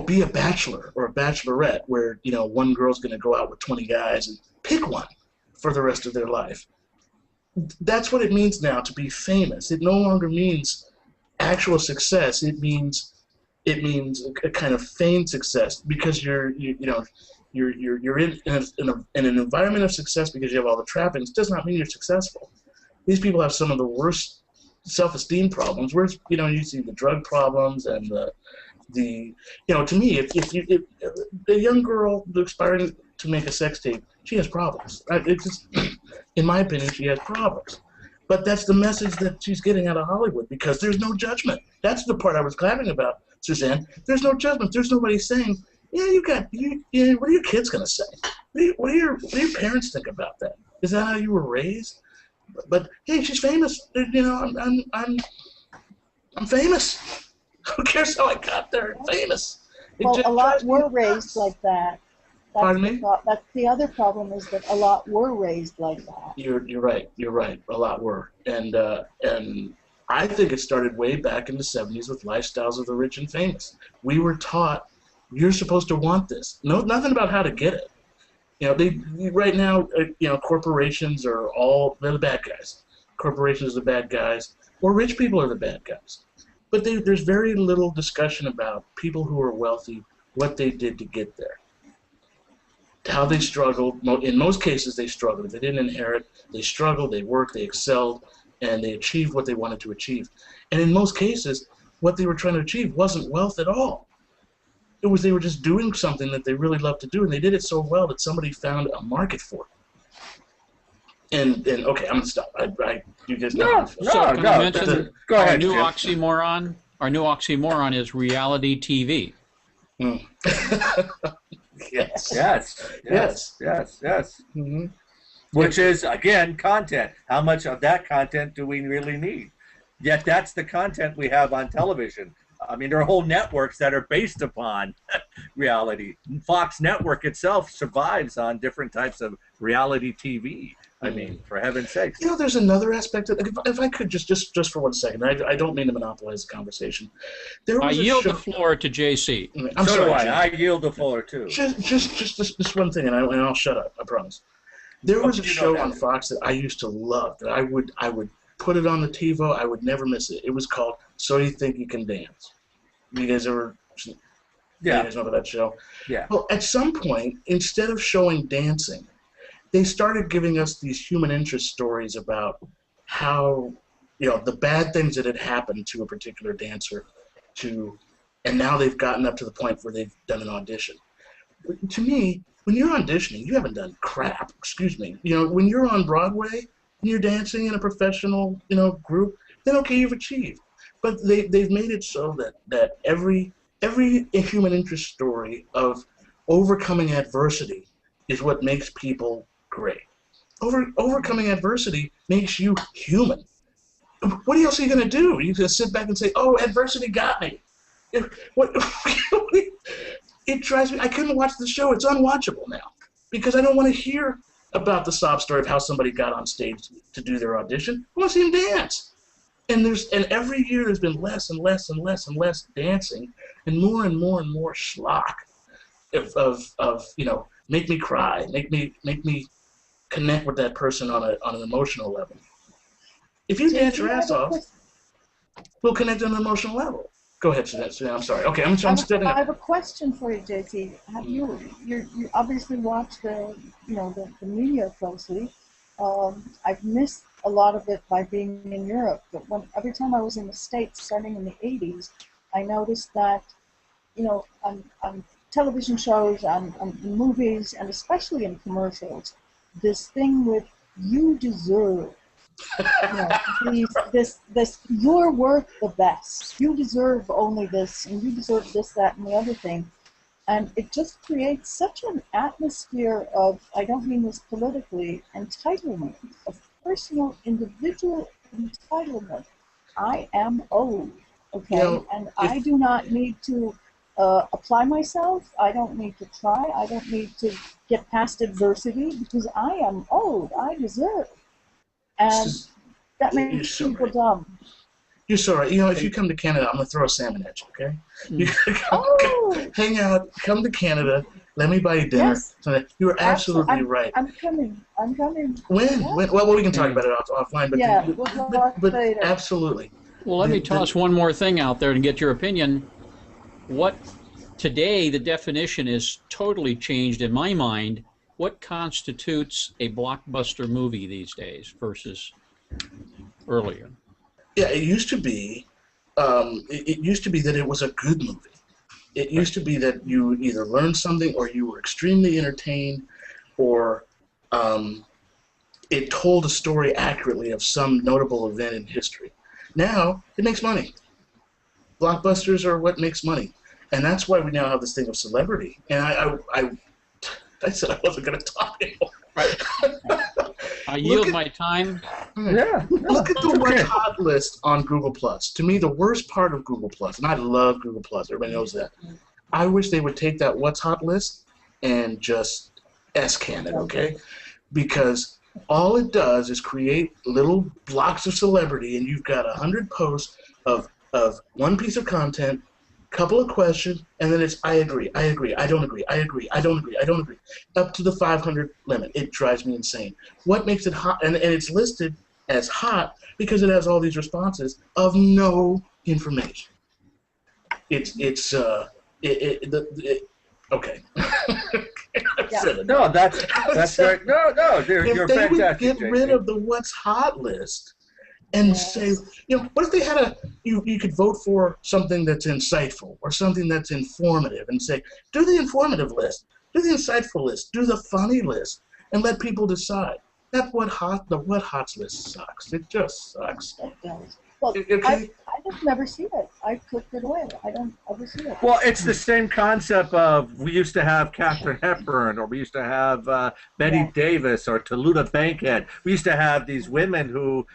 Be a bachelor or a bachelorette where, one girl's going to go out with 20 guys and pick one for the rest of their life. That's what it means now to be famous. It no longer means actual success. It means a kind of feigned success because you're in an environment of success because you have all the trappings. Does not mean you're successful. These people have some of the worst self-esteem problems. Where you see the drug problems and to me, if a young girl aspiring to make a sex tape, she has problems. Right? It's just, in my opinion, she has problems. But that's the message that she's getting out of Hollywood because there's no judgment. That's the part I was clapping about, Susanne. There's no judgment. There's nobody saying, what are your kids gonna say? What do your parents think about that? Is that how you were raised? But hey, she's famous. I'm famous. Who cares how I got there? Famous. Well, a lot were raised like that. Pardon me? That's the other problem is that a lot were raised like that. You're right. You're right. A lot were, and I think it started way back in the '70s with Lifestyles of the Rich and Famous. We were taught you're supposed to want this. No, nothing about how to get it. Right now, corporations they're the bad guys. Corporations are the bad guys, or rich people are the bad guys. But there's very little discussion about people who are wealthy, what they did to get there, how they struggled. In most cases, they struggled. They didn't inherit. They struggled, they worked, they excelled, and they achieved what they wanted to achieve. And in most cases, what they were trying to achieve wasn't wealth at all. They were just doing something that they really loved to do, and they did it so well that somebody found a market for it. And okay, I'm gonna stop. You guys know. Can I mention Go ahead, our new Jim. oxymoron? Our new oxymoron is reality TV. Yes. Yes. Mm-hmm. Which is, again, content. How much of that content do we really need? Yet that's the content we have on television. I mean, there are whole networks that are based upon reality. Fox Network itself survives on different types of reality TV. I mean, for heaven's sakes. There's another aspect of if I could just for 1 second, I don't mean to monopolize the conversation. I yield the floor to JC. I'm So sorry, do I. Jim. I yield the floor too. Just this one thing, and I'll shut up. I promise. There was a show on Fox that I used to love. That I would put it on the TiVo. I would never miss it. It was called "So You Think You Can Dance." You guys ever? Yeah. You guys know about that show? Yeah. Well, at some point, instead of showing dancing, they started giving us these human interest stories about how, the bad things that had happened to a particular dancer, and now they've gotten up to the point where they've done an audition. To me, when you're auditioning, you haven't done crap. Excuse me. When you're on Broadway and you're dancing in a professional, group, then okay, you've achieved. But they've made it so that every human interest story of overcoming adversity is what makes people great. Overcoming adversity makes you human. What else are you going to do? You just sit back and say, "Oh, adversity got me." It drives me. I couldn't watch the show. It's unwatchable now because I don't want to hear about the sob story of how somebody got on stage to do their audition. I want to see them dance. And every year there's been less and less and less and less dancing, and more schlock of make me cry, make me connect with that person on an emotional level. If you dance your ass off, we'll connect on an emotional level. Go ahead, Susanne. I'm sorry. Okay, I'm stepping I up. have a question for you, JT. Have you obviously watch the media closely? I've missed a lot of it by being in Europe, but every time I was in the States, starting in the '80s, I noticed that, on television shows, on movies, and especially in commercials, this thing with "you deserve." You're worth the best. You deserve only this, and you deserve this, that, and the other thing. And it just creates such an atmosphere of, I don't mean this politically, entitlement, of personal, individual entitlement. I am owed, okay? You know, And I do not need to apply myself. I don't need to try. I don't need to get past adversity because I am owed. I deserve. And that makes so people right. dumb. You're sorry. You know, if you come to Canada, I'm gonna throw a salmon at you. Okay? You Oh! hang out. Come to Canada. Let me buy you dinner. Yes. So you are absolutely right. I'm coming. I'm coming. When? Yeah. Well, we can talk about it offline. But Yeah, we'll talk but later. absolutely. Well, let me toss one more thing out there to get your opinion. What today the definition is totally changed in my mind. What constitutes a blockbuster movie these days versus earlier? Yeah, it used to be. It used to be that it was a good movie. It used to be that you either learned something, or you were extremely entertained, or it told a story accurately of some notable event in history. Now it makes money. Blockbusters are what makes money, and that's why we now have this thing of celebrity. And I said I wasn't going to talk anymore. I yield my time. Yeah. Look at the What's Hot list on Google+. To me, the worst part of Google+, and I love Google+, everybody knows that. I wish they would take that What's Hot list and just S-can it, okay? Because all it does is create little blocks of celebrity, and you've got 100 posts of one piece of content, couple of questions, and then it's I agree, I don't agree, I agree, I don't agree, I don't agree, up to the 500 limit. It drives me insane. What makes it hot? And it's listed as hot because it has all these responses of no information. Okay. No, that's right. No, you're if they fantastic. would get JC. rid of the What's Hot list and say, what if they had you could vote for something that's insightful or something that's informative, and say, do the informative list, do the insightful list, do the funny list, and let people decide. The What Hots list sucks. It just sucks. It does. Well, Okay. I just never see it. I clicked it away. I don't ever see it. Well, it's the same concept of we used to have Katharine Hepburn, or we used to have Betty Davis, or Tallulah Bankhead. We used to have these women who,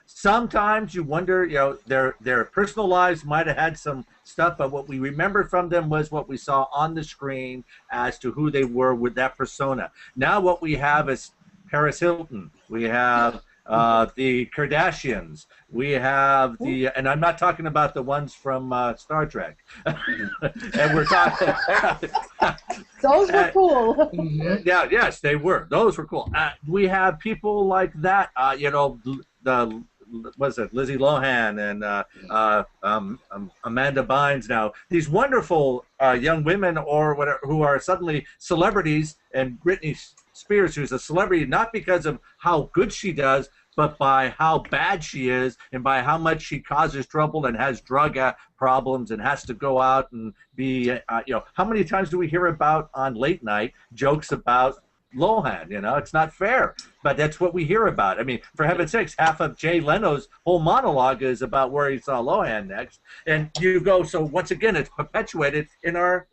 sometimes you wonder, their personal lives might have had some stuff, but what we remembered from them was what we saw on the screen as to who they were with that persona. Now what we have is Paris Hilton. We have the Kardashians. We have and I'm not talking about the ones from Star Trek. And we're talking. Those were cool. Yeah, yes, they were. Those were cool. We have people like that. Lizzie Lohan and Amanda Bynes now. These wonderful young women or whatever who are suddenly celebrities, and Britney Spears, who's a celebrity not because of how good she does, but by how bad she is and by how much she causes trouble and has drug problems and has to go out and be, how many times do we hear about on late night jokes about Lohan? It's not fair, but that's what we hear about. I mean, for heaven's sakes, half of Jay Leno's whole monologue is about where he saw Lohan next. And you go, so once again, it's perpetuated in our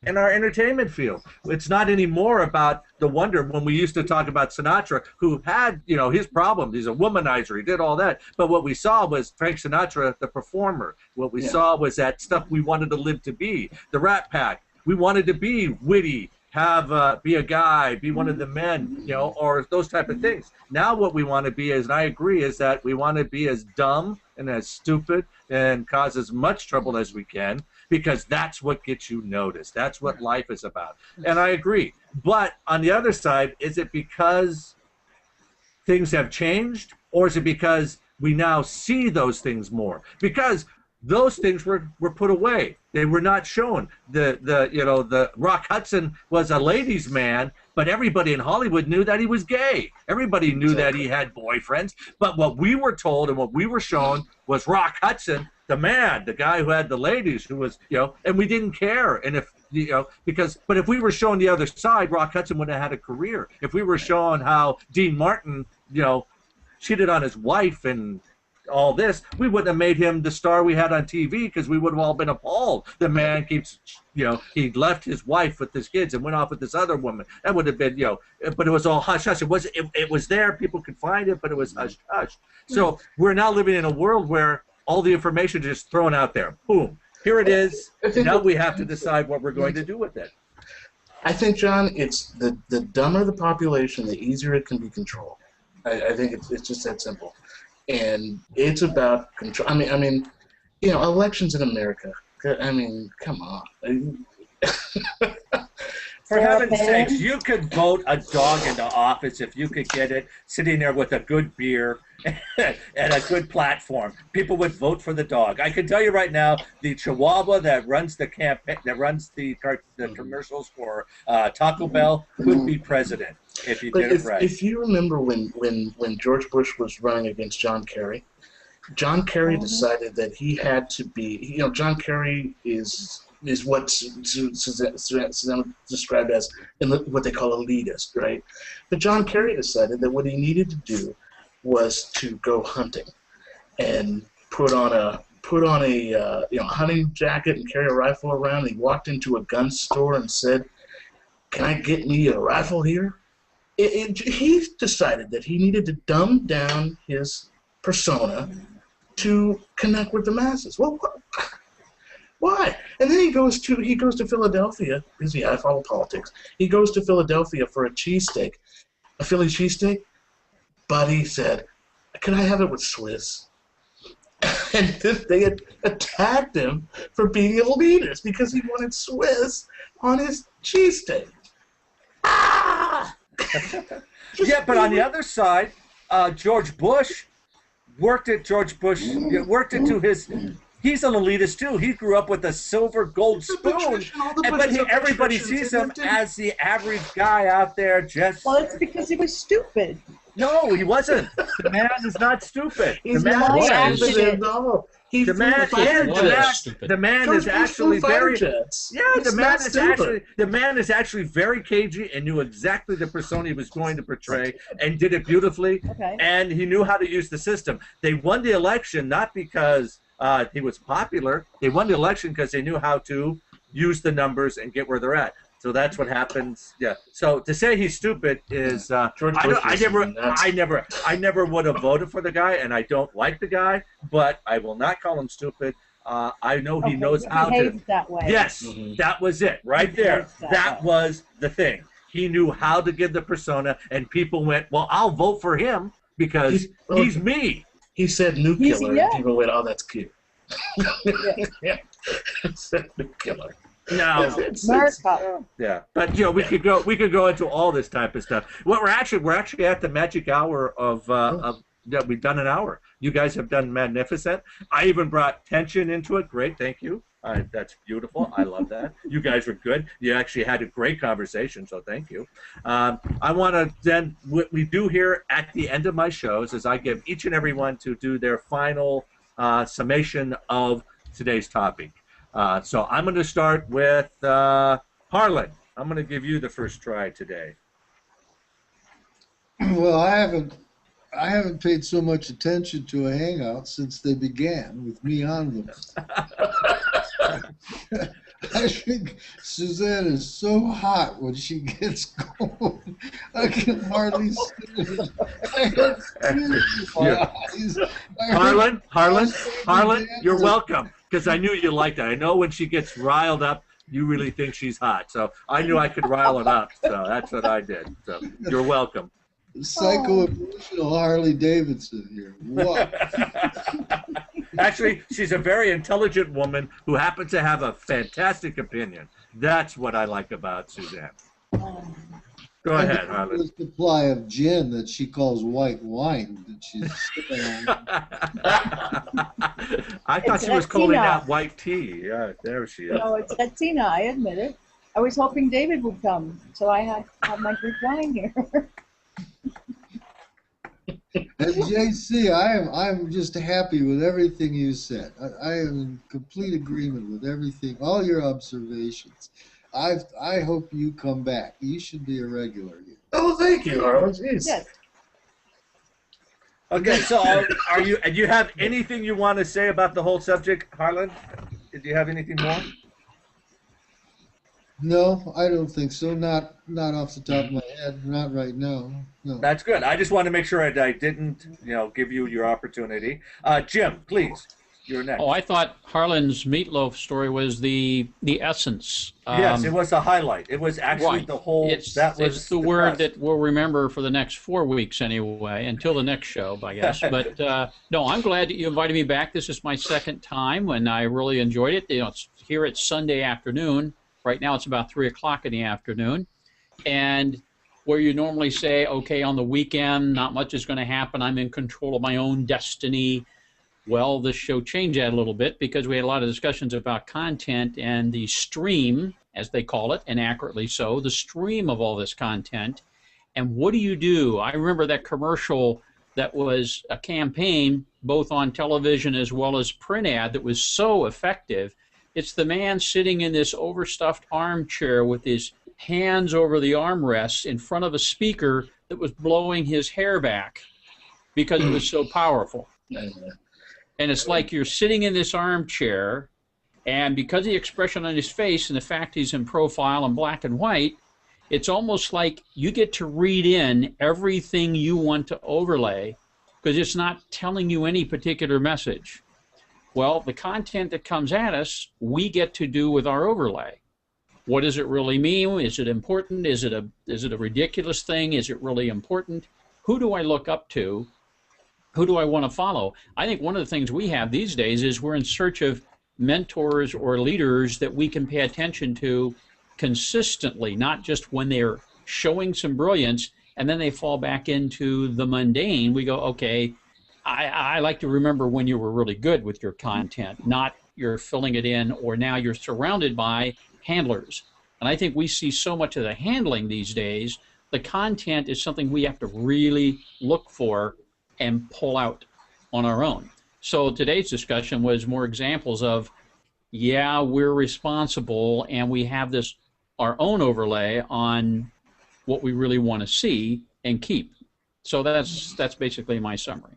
entertainment field. It's not anymore about the wonder when we used to talk about Sinatra, who had, his problems. He's a womanizer. He did all that. But what we saw was Frank Sinatra, the performer. What we saw was that stuff we wanted to live to be. The Rat Pack. We wanted to be witty, be a guy, be one of the men, or those type of things. Now what we want to be is, and I agree, is that we want to be as dumb and as stupid and cause as much trouble as we can, because that's what gets you noticed. That's what life is about. And I agree. But on the other side, is it because things have changed, or is it because we now see those things more? Because those things were put away. They were not shown. The Rock Hudson was a ladies' man, but everybody in Hollywood knew that he was gay. Everybody knew that he had boyfriends. But what we were told and what we were shown was Rock Hudson, the man, the guy who had the ladies, who was, and we didn't care. And if, but if we were shown the other side, Rock Hudson would have had a career. If we were shown how Dean Martin, cheated on his wife and all this, we wouldn't have made him the star we had on TV because we would have all been appalled. The man keeps, he left his wife with his kids and went off with this other woman. That would have been, but it was all hush hush. It was there. People could find it, but it was hush hush. So we're now living in a world where all the information is just thrown out there. Boom. Here it is. Now we have to decide what we're going to do with it. I think, John, it's the dumber the population, the easier it can be controlled. I think it's just that simple. And it's about control. I mean, elections in America. I mean, come on. For heaven's sakes, you could vote a dog into office if you could get it sitting there with a good beer and a good platform. People would vote for the dog. I can tell you right now, the Chihuahua that runs the campaign, that runs the commercials for Taco Bell could be president if you did it right. If you remember when George Bush was running against John Kerry, John Kerry decided that he had to be. John Kerry is what Susanne described as what they call elitist, right? But John Kerry decided that what he needed to do was to go hunting and put on a hunting jacket and carry a rifle around. He walked into a gun store and said, "Can I get me a rifle here?" He decided that he needed to dumb down his persona to connect with the masses. Well, why? And then he goes to Philadelphia because I follow politics. He goes to Philadelphia for a cheesesteak, a Philly cheesesteak. But he said, "Can I have it with Swiss?" And they had attacked him for being elitist because he wanted Swiss on his cheesesteak. Ah! Yeah, but on the other side, George Bush worked into his. He's an elitist too. He grew up with a silver gold spoon, but everybody sees him as the average guy out there. Just well, it's because he was stupid. No, he wasn't. The man is not stupid. He's not stupid. No. The man is actually very. Yeah, the man is actually very cagey and knew exactly the persona he was going to portray and did it beautifully. Okay. And he knew how to use the system. They won the election not because he was popular. They won the election because they knew how to use the numbers and get where they're at. So that's what happens. Yeah. So to say he's stupid is I never would have voted for the guy, and I don't like the guy, but I will not call him stupid. I know he knows how to. That way. Yes, that was it right there. That was the thing. He knew how to give the persona, and people went, "Well, I'll vote for him because he's me." He said nuclear, and people went, "Oh, that's cute." Yeah. He said nuclear. No, yeah, but we could go into all this type of stuff. What we're actually at the magic hour of we've done an hour. You guys have done magnificent. I even brought tension into it. Great, thank you. That's beautiful. I love that. You guys were good. You actually had a great conversation, so thank you. I want to then what we do here at the end of my shows is I give each and every one to do their final summation of today's topic. So I'm going to start with Harlan. I'm going to give you the first try today. Well, I haven't paid so much attention to a hangout since they began with me on them. I think Susanne is so hot when she gets going. I can hardly see it. Harlan, you're welcome. Because I knew you liked it. I know when she gets riled up, you really think she's hot. So I knew I could rile it up. So that's what I did. So you're welcome. Psycho-emotional Harley Davidson here. What? Actually, she's a very intelligent woman who happens to have a fantastic opinion. That's what I like about Susanne. Go ahead, Harlan. The supply of gin that she calls white wine that she's sipping on. I thought she was calling that white tea. Yeah, there she is. No, it's Tina. I admit it. I was hoping David would come, so I had to have my Greek wine here. And JC, I'm just happy with everything you said. I am in complete agreement with everything, all your observations. I hope you come back. You should be a regular here. Oh, thank you, Harlan. Jeez. Yes. Okay, so do you have anything you want to say about the whole subject, Harlan? Do you have anything more? No, I don't think so. Not off the top of my head. Not right now. No. That's good. I just want to make sure I didn't, give you your opportunity. Jim, please, you're next. Oh, I thought Harlan's meatloaf story was the essence. Yes, it was the highlight. It was actually right. the whole. It's the word crest. that we'll remember for the next 4 weeks anyway, until the next show, I guess. But no, I'm glad that you invited me back. This is my second time, and I really enjoyed it. Here it's Sunday afternoon. Right now it's about 3 o'clock in the afternoon, and where you normally say, okay, on the weekend, not much is going to happen. I'm in control of my own destiny. Well, this show changed that a little bit because we had a lot of discussions about content and the stream, as they call it, and accurately so, the stream of all this content. And what do you do? I remember that commercial that was a campaign, both on television as well as print ad, that was so effective. It's the man sitting in this overstuffed armchair with his hands over the armrests in front of a speaker that was blowing his hair back because it was so powerful. And it's like you're sitting in this armchair, and because of the expression on his face and the fact he's in profile and black and white, it's almost like you get to read in everything you want to overlay because it's not telling you any particular message. Well, the content that comes at us, we get to do with our overlay. What does it really mean? Is it important? Is it a ridiculous thing? Is it really important? Who do I look up to? Who do I want to follow? I think one of the things we have these days is we're in search of mentors or leaders that we can pay attention to consistently, not just when they're showing some brilliance and then they fall back into the mundane. We go, okay, I like to remember when you were really good with your content, not you're filling it in or now you're surrounded by handlers. And I think we see so much of the handling these days. The content is something we have to really look for and pull out on our own. So today's discussion was more examples of, yeah, we're responsible and we have our own overlay on what we really want to see and keep. So that's basically my summary.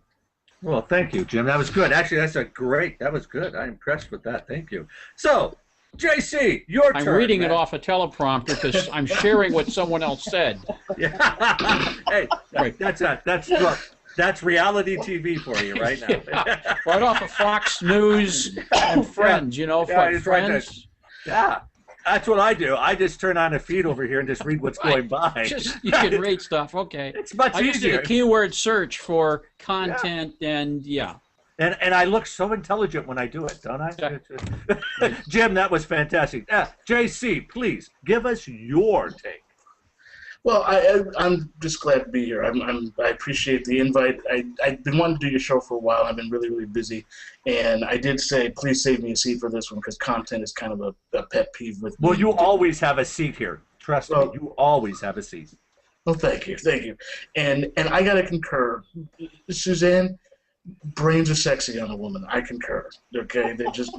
Well, thank you, Jim. That was good. Actually, that was good. I'm impressed with that. Thank you. So, JC, your turn. I'm reading man. it off a teleprompter because I'm sharing what someone else said. Yeah. Hey, Right. That's reality TV for you right now. Yeah. Right off of Fox News and Friends, it's Friends. Right. Yeah. That's what I do. I just turn on a feed over here and just read what's going by. You can read stuff. Okay. It's much I just did easier. a keyword search for content and And I look so intelligent when I do it, don't I? Jim, that was fantastic. JC, please give us your take. Well, I'm just glad to be here. I appreciate the invite. I've been wanting to do your show for a while. I've been really, really busy. And I did say, please save me a seat for this one because content is kind of a pet peeve with me. Well, you always have a seat here. Trust me, you always have a seat. Well, thank you. And I got to concur. Susanne, brains are sexy on a woman. I concur. Okay,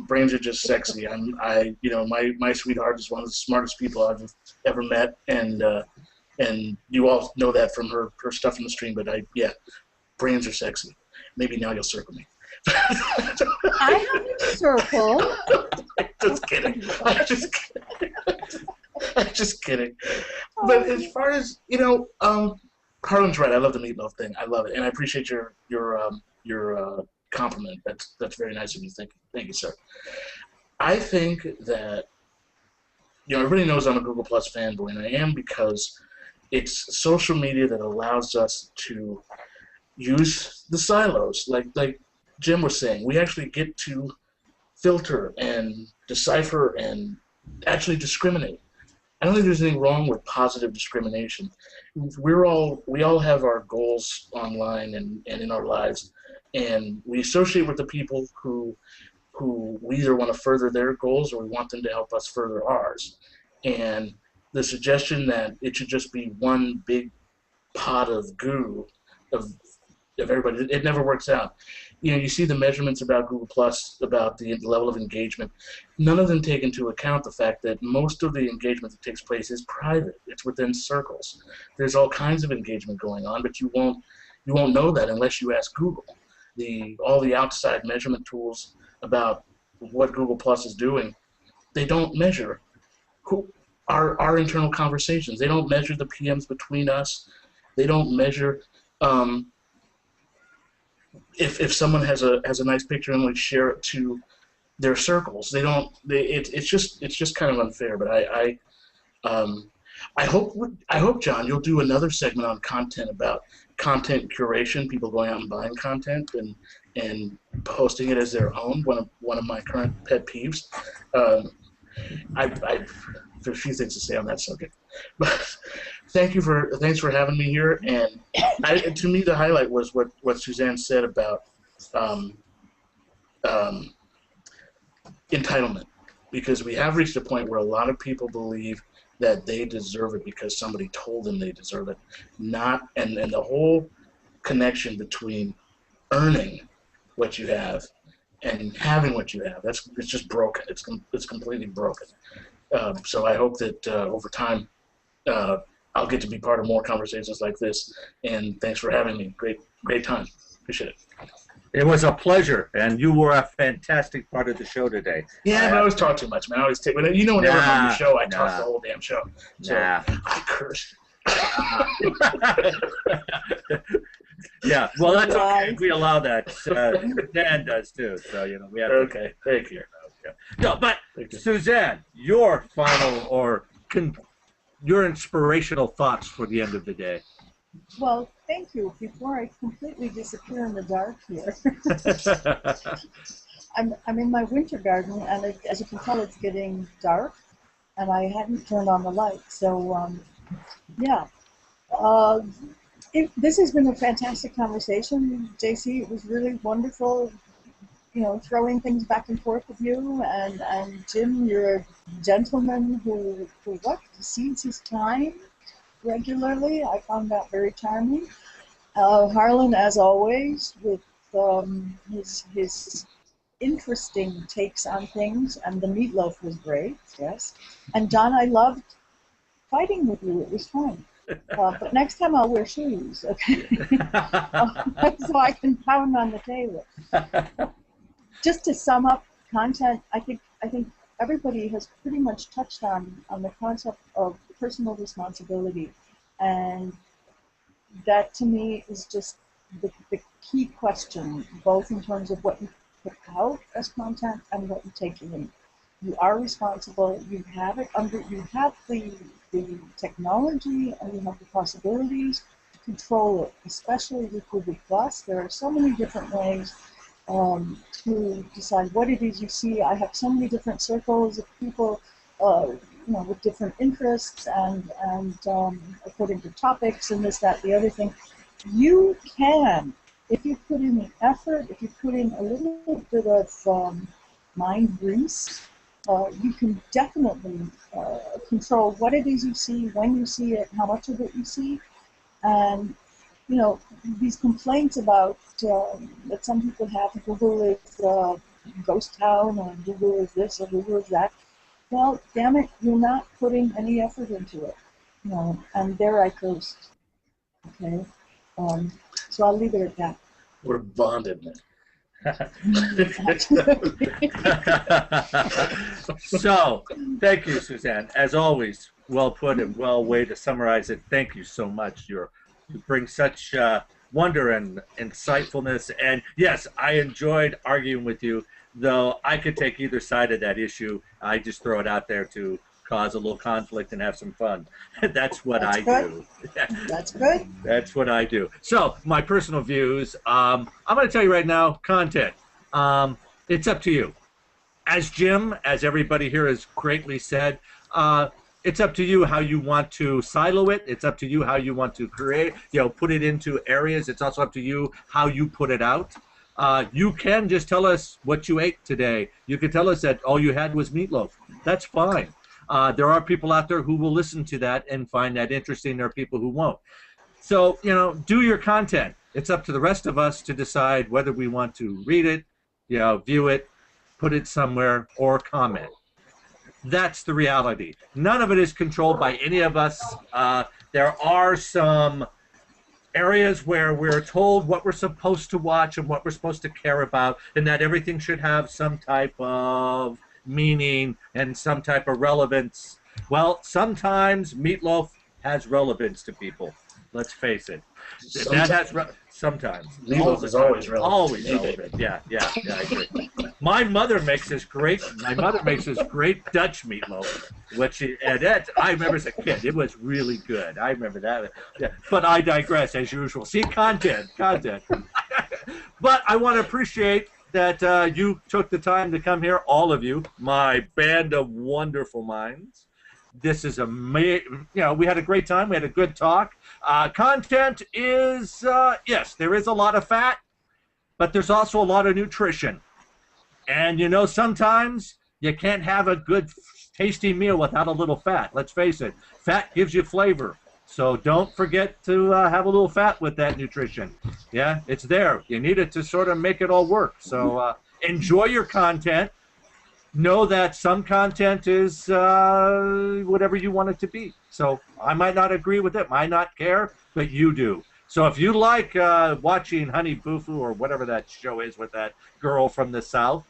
brains are just sexy. My sweetheart is one of the smartest people I've ever met, and you all know that from her stuff in the stream. But brains are sexy. Maybe now you'll circle me. I haven't circled. I'm just kidding. But as far as Harlan's right. I love the meatloaf thing. I love it, and I appreciate your compliment. That's very nice of you. Thank you, sir. I think that everybody knows I'm a Google Plus fanboy, and I am because it's social media that allows us to use the silos, like Jim was saying. We actually get to filter and decipher and actually discriminate. I don't think there's anything wrong with positive discrimination. We all have our goals online and in our lives, and we associate with the people who we either want to further their goals or we want them to help us further ours. And the suggestion that it should just be one big pot of goo of everybody, it never works out. You see the measurements about Google Plus, about the level of engagement. None of them take into account the fact that most of the engagement that takes place is private. It's within circles. There's all kinds of engagement going on, but you You won't know that unless you ask Google. All the outside measurement tools about what Google Plus is doing, they don't measure our internal conversations. They don't measure the PMs between us. They don't measure if someone has a nice picture and we share it to their circles. They don't. It's just kind of unfair. But I hope, John, you'll do another segment on content about content curation, people going out and buying content and posting it as their own. One of my current pet peeves. There's a few things to say on that subject, but thanks for having me here. And to me, the highlight was what Susanne said about entitlement, because we have reached a point where a lot of people believe that they deserve it because somebody told them they deserve it. And the whole connection between earning what you have and having what you have, it's just broken. It's completely broken. So I hope that over time I'll get to be part of more conversations like this. And thanks for having me. Great time. Appreciate it. It was a pleasure, and you were a fantastic part of the show today. Yeah, but I always talk too much, man. I always whenever I'm on the show, I talk the whole damn show. So I curse. Yeah, well, that's okay. We allow that. Dan does too. So we have. Okay, thank you. No, but Susanne, your final or your inspirational thoughts for the end of the day. Well, thank you. Before I completely disappear in the dark here, I'm in my winter garden, and as you can tell, it's getting dark, and I hadn't turned on the light. So, yeah. This has been a fantastic conversation, JC. It was really wonderful, throwing things back and forth with you. And Jim, you're a gentleman who cedes his time regularly. I found that very charming. Harlan, as always, with his interesting takes on things, and the meatloaf was great, yes. And John, I loved fighting with you. It was fun. But next time I'll wear shoes, okay? So I can pound on the table. Just to sum up content, I think everybody has pretty much touched on the concept of personal responsibility, and that to me is just the key question, both in terms of what you put out as content and what you take in. You are responsible. You have it under. You have the technology, and you have the possibilities to control it, especially with Google Plus. There are so many different ways to decide what it is you see. I have so many different circles of people, with different interests and according to topics and this, that, the other thing. You can, if you put in the effort, if you put in a little bit of mind grease, you can definitely control what it is you see, when you see it, how much of it you see. And, these complaints about that some people have, Google is ghost town, or Google is this, or Google is that. Well, damn it, you're not putting any effort into it. And there I cursed. Okay? So I'll leave it at that. We're bonded, man. So, thank you, Susanne. As always, well put and well way to summarize it. Thank you so much. You bring such wonder and insightfulness. And yes, I enjoyed arguing with you, though I could take either side of that issue. I just throw it out there to cause a little conflict and have some fun. That's what I do. That's good. That's what I do. So, my personal views, I'm going to tell you right now, content. It's up to you. As Jim, as everybody here has greatly said, it's up to you how you want to silo it. It's up to you how you want to create, put it into areas. It's also up to you how you put it out. You can just tell us what you ate today. You can tell us that all you had was meatloaf. That's fine. There are people out there who will listen to that and find that interesting. There are people who won't. So, do your content. It's up to the rest of us to decide whether we want to read it, view it, put it somewhere, or comment. That's the reality. None of it is controlled by any of us. There are some areas where we're told what we're supposed to watch and what we're supposed to care about, and that everything should have some type of meaning and some type of relevance. Well, sometimes meatloaf has relevance to people. Let's face it. Sometimes. Meatloaf is always relevant. Always relevant. Yeah, I agree. My mother makes this great Dutch meatloaf, I remember as a kid. It was really good. I remember that. Yeah. But I digress as usual. See, content. But I want to appreciate that you took the time to come here, all of you, my band of wonderful minds. This is amazing. We had a great time. We had a good talk. Content is, yes, there is a lot of fat, but there's also a lot of nutrition. And, sometimes you can't have a good, tasty meal without a little fat. Let's face it. Fat gives you flavor. So don't forget to have a little fat with that nutrition. Yeah, it's there. You need it to sort of make it all work. So enjoy your content. Know that some content is whatever you want it to be. So I might not agree with it, might not care, but you do. So if you like watching Honey Boo Foo or whatever that show is with that girl from the South,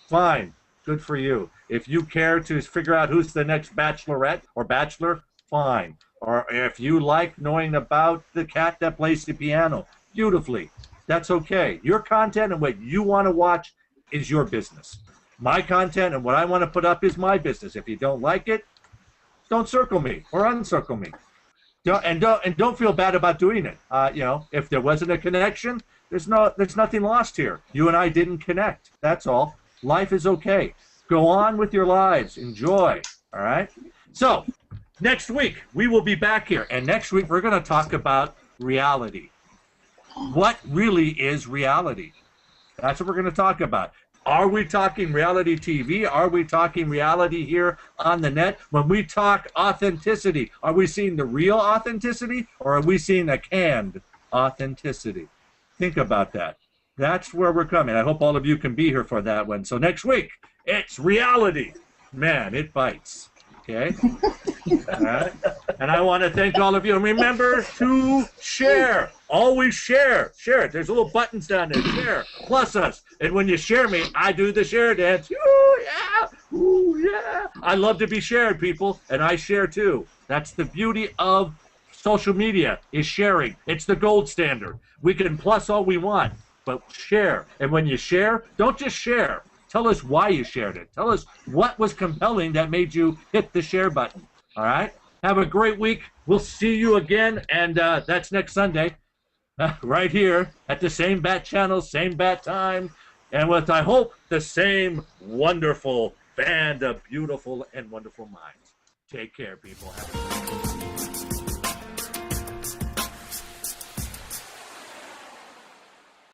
fine, good for you. If you care to figure out who's the next bachelorette or bachelor, fine. Or if you like knowing about the cat that plays the piano beautifully, that's okay. Your content and what you want to watch is your business. My content and what I want to put up is my business. If you don't like it, don't circle me or uncircle me. Don't feel bad about doing it. If there wasn't a connection, there's nothing lost here. You and I didn't connect. That's all. Life is okay. Go on with your lives. Enjoy. All right. So next week we will be back here, and next week we're going to talk about reality. What really is reality? That's what we're going to talk about. Are we talking reality TV? Are we talking reality here on the net? When we talk authenticity, are we seeing the real authenticity or are we seeing a canned authenticity? Think about that. That's where we're coming. I hope all of you can be here for that one. So next week, it's reality. Man, it bites. Okay? All right? And I want to thank all of you. And remember to share. Always share. Share it. There's little buttons down there. Share. Plus us. And when you share me, I do the share dance. Ooh, yeah. Ooh, yeah. I love to be shared, people. And I share too. That's the beauty of social media, is sharing. It's the gold standard. We can plus all we want, but share. And when you share, don't just share. Tell us why you shared it. Tell us what was compelling that made you hit the share button. All right? Have a great week. We'll see you again, and that's next Sunday, right here at the same bat channel, same bat time, and with, I hope, the same wonderful band of beautiful and wonderful minds. Take care, people. Have a good week.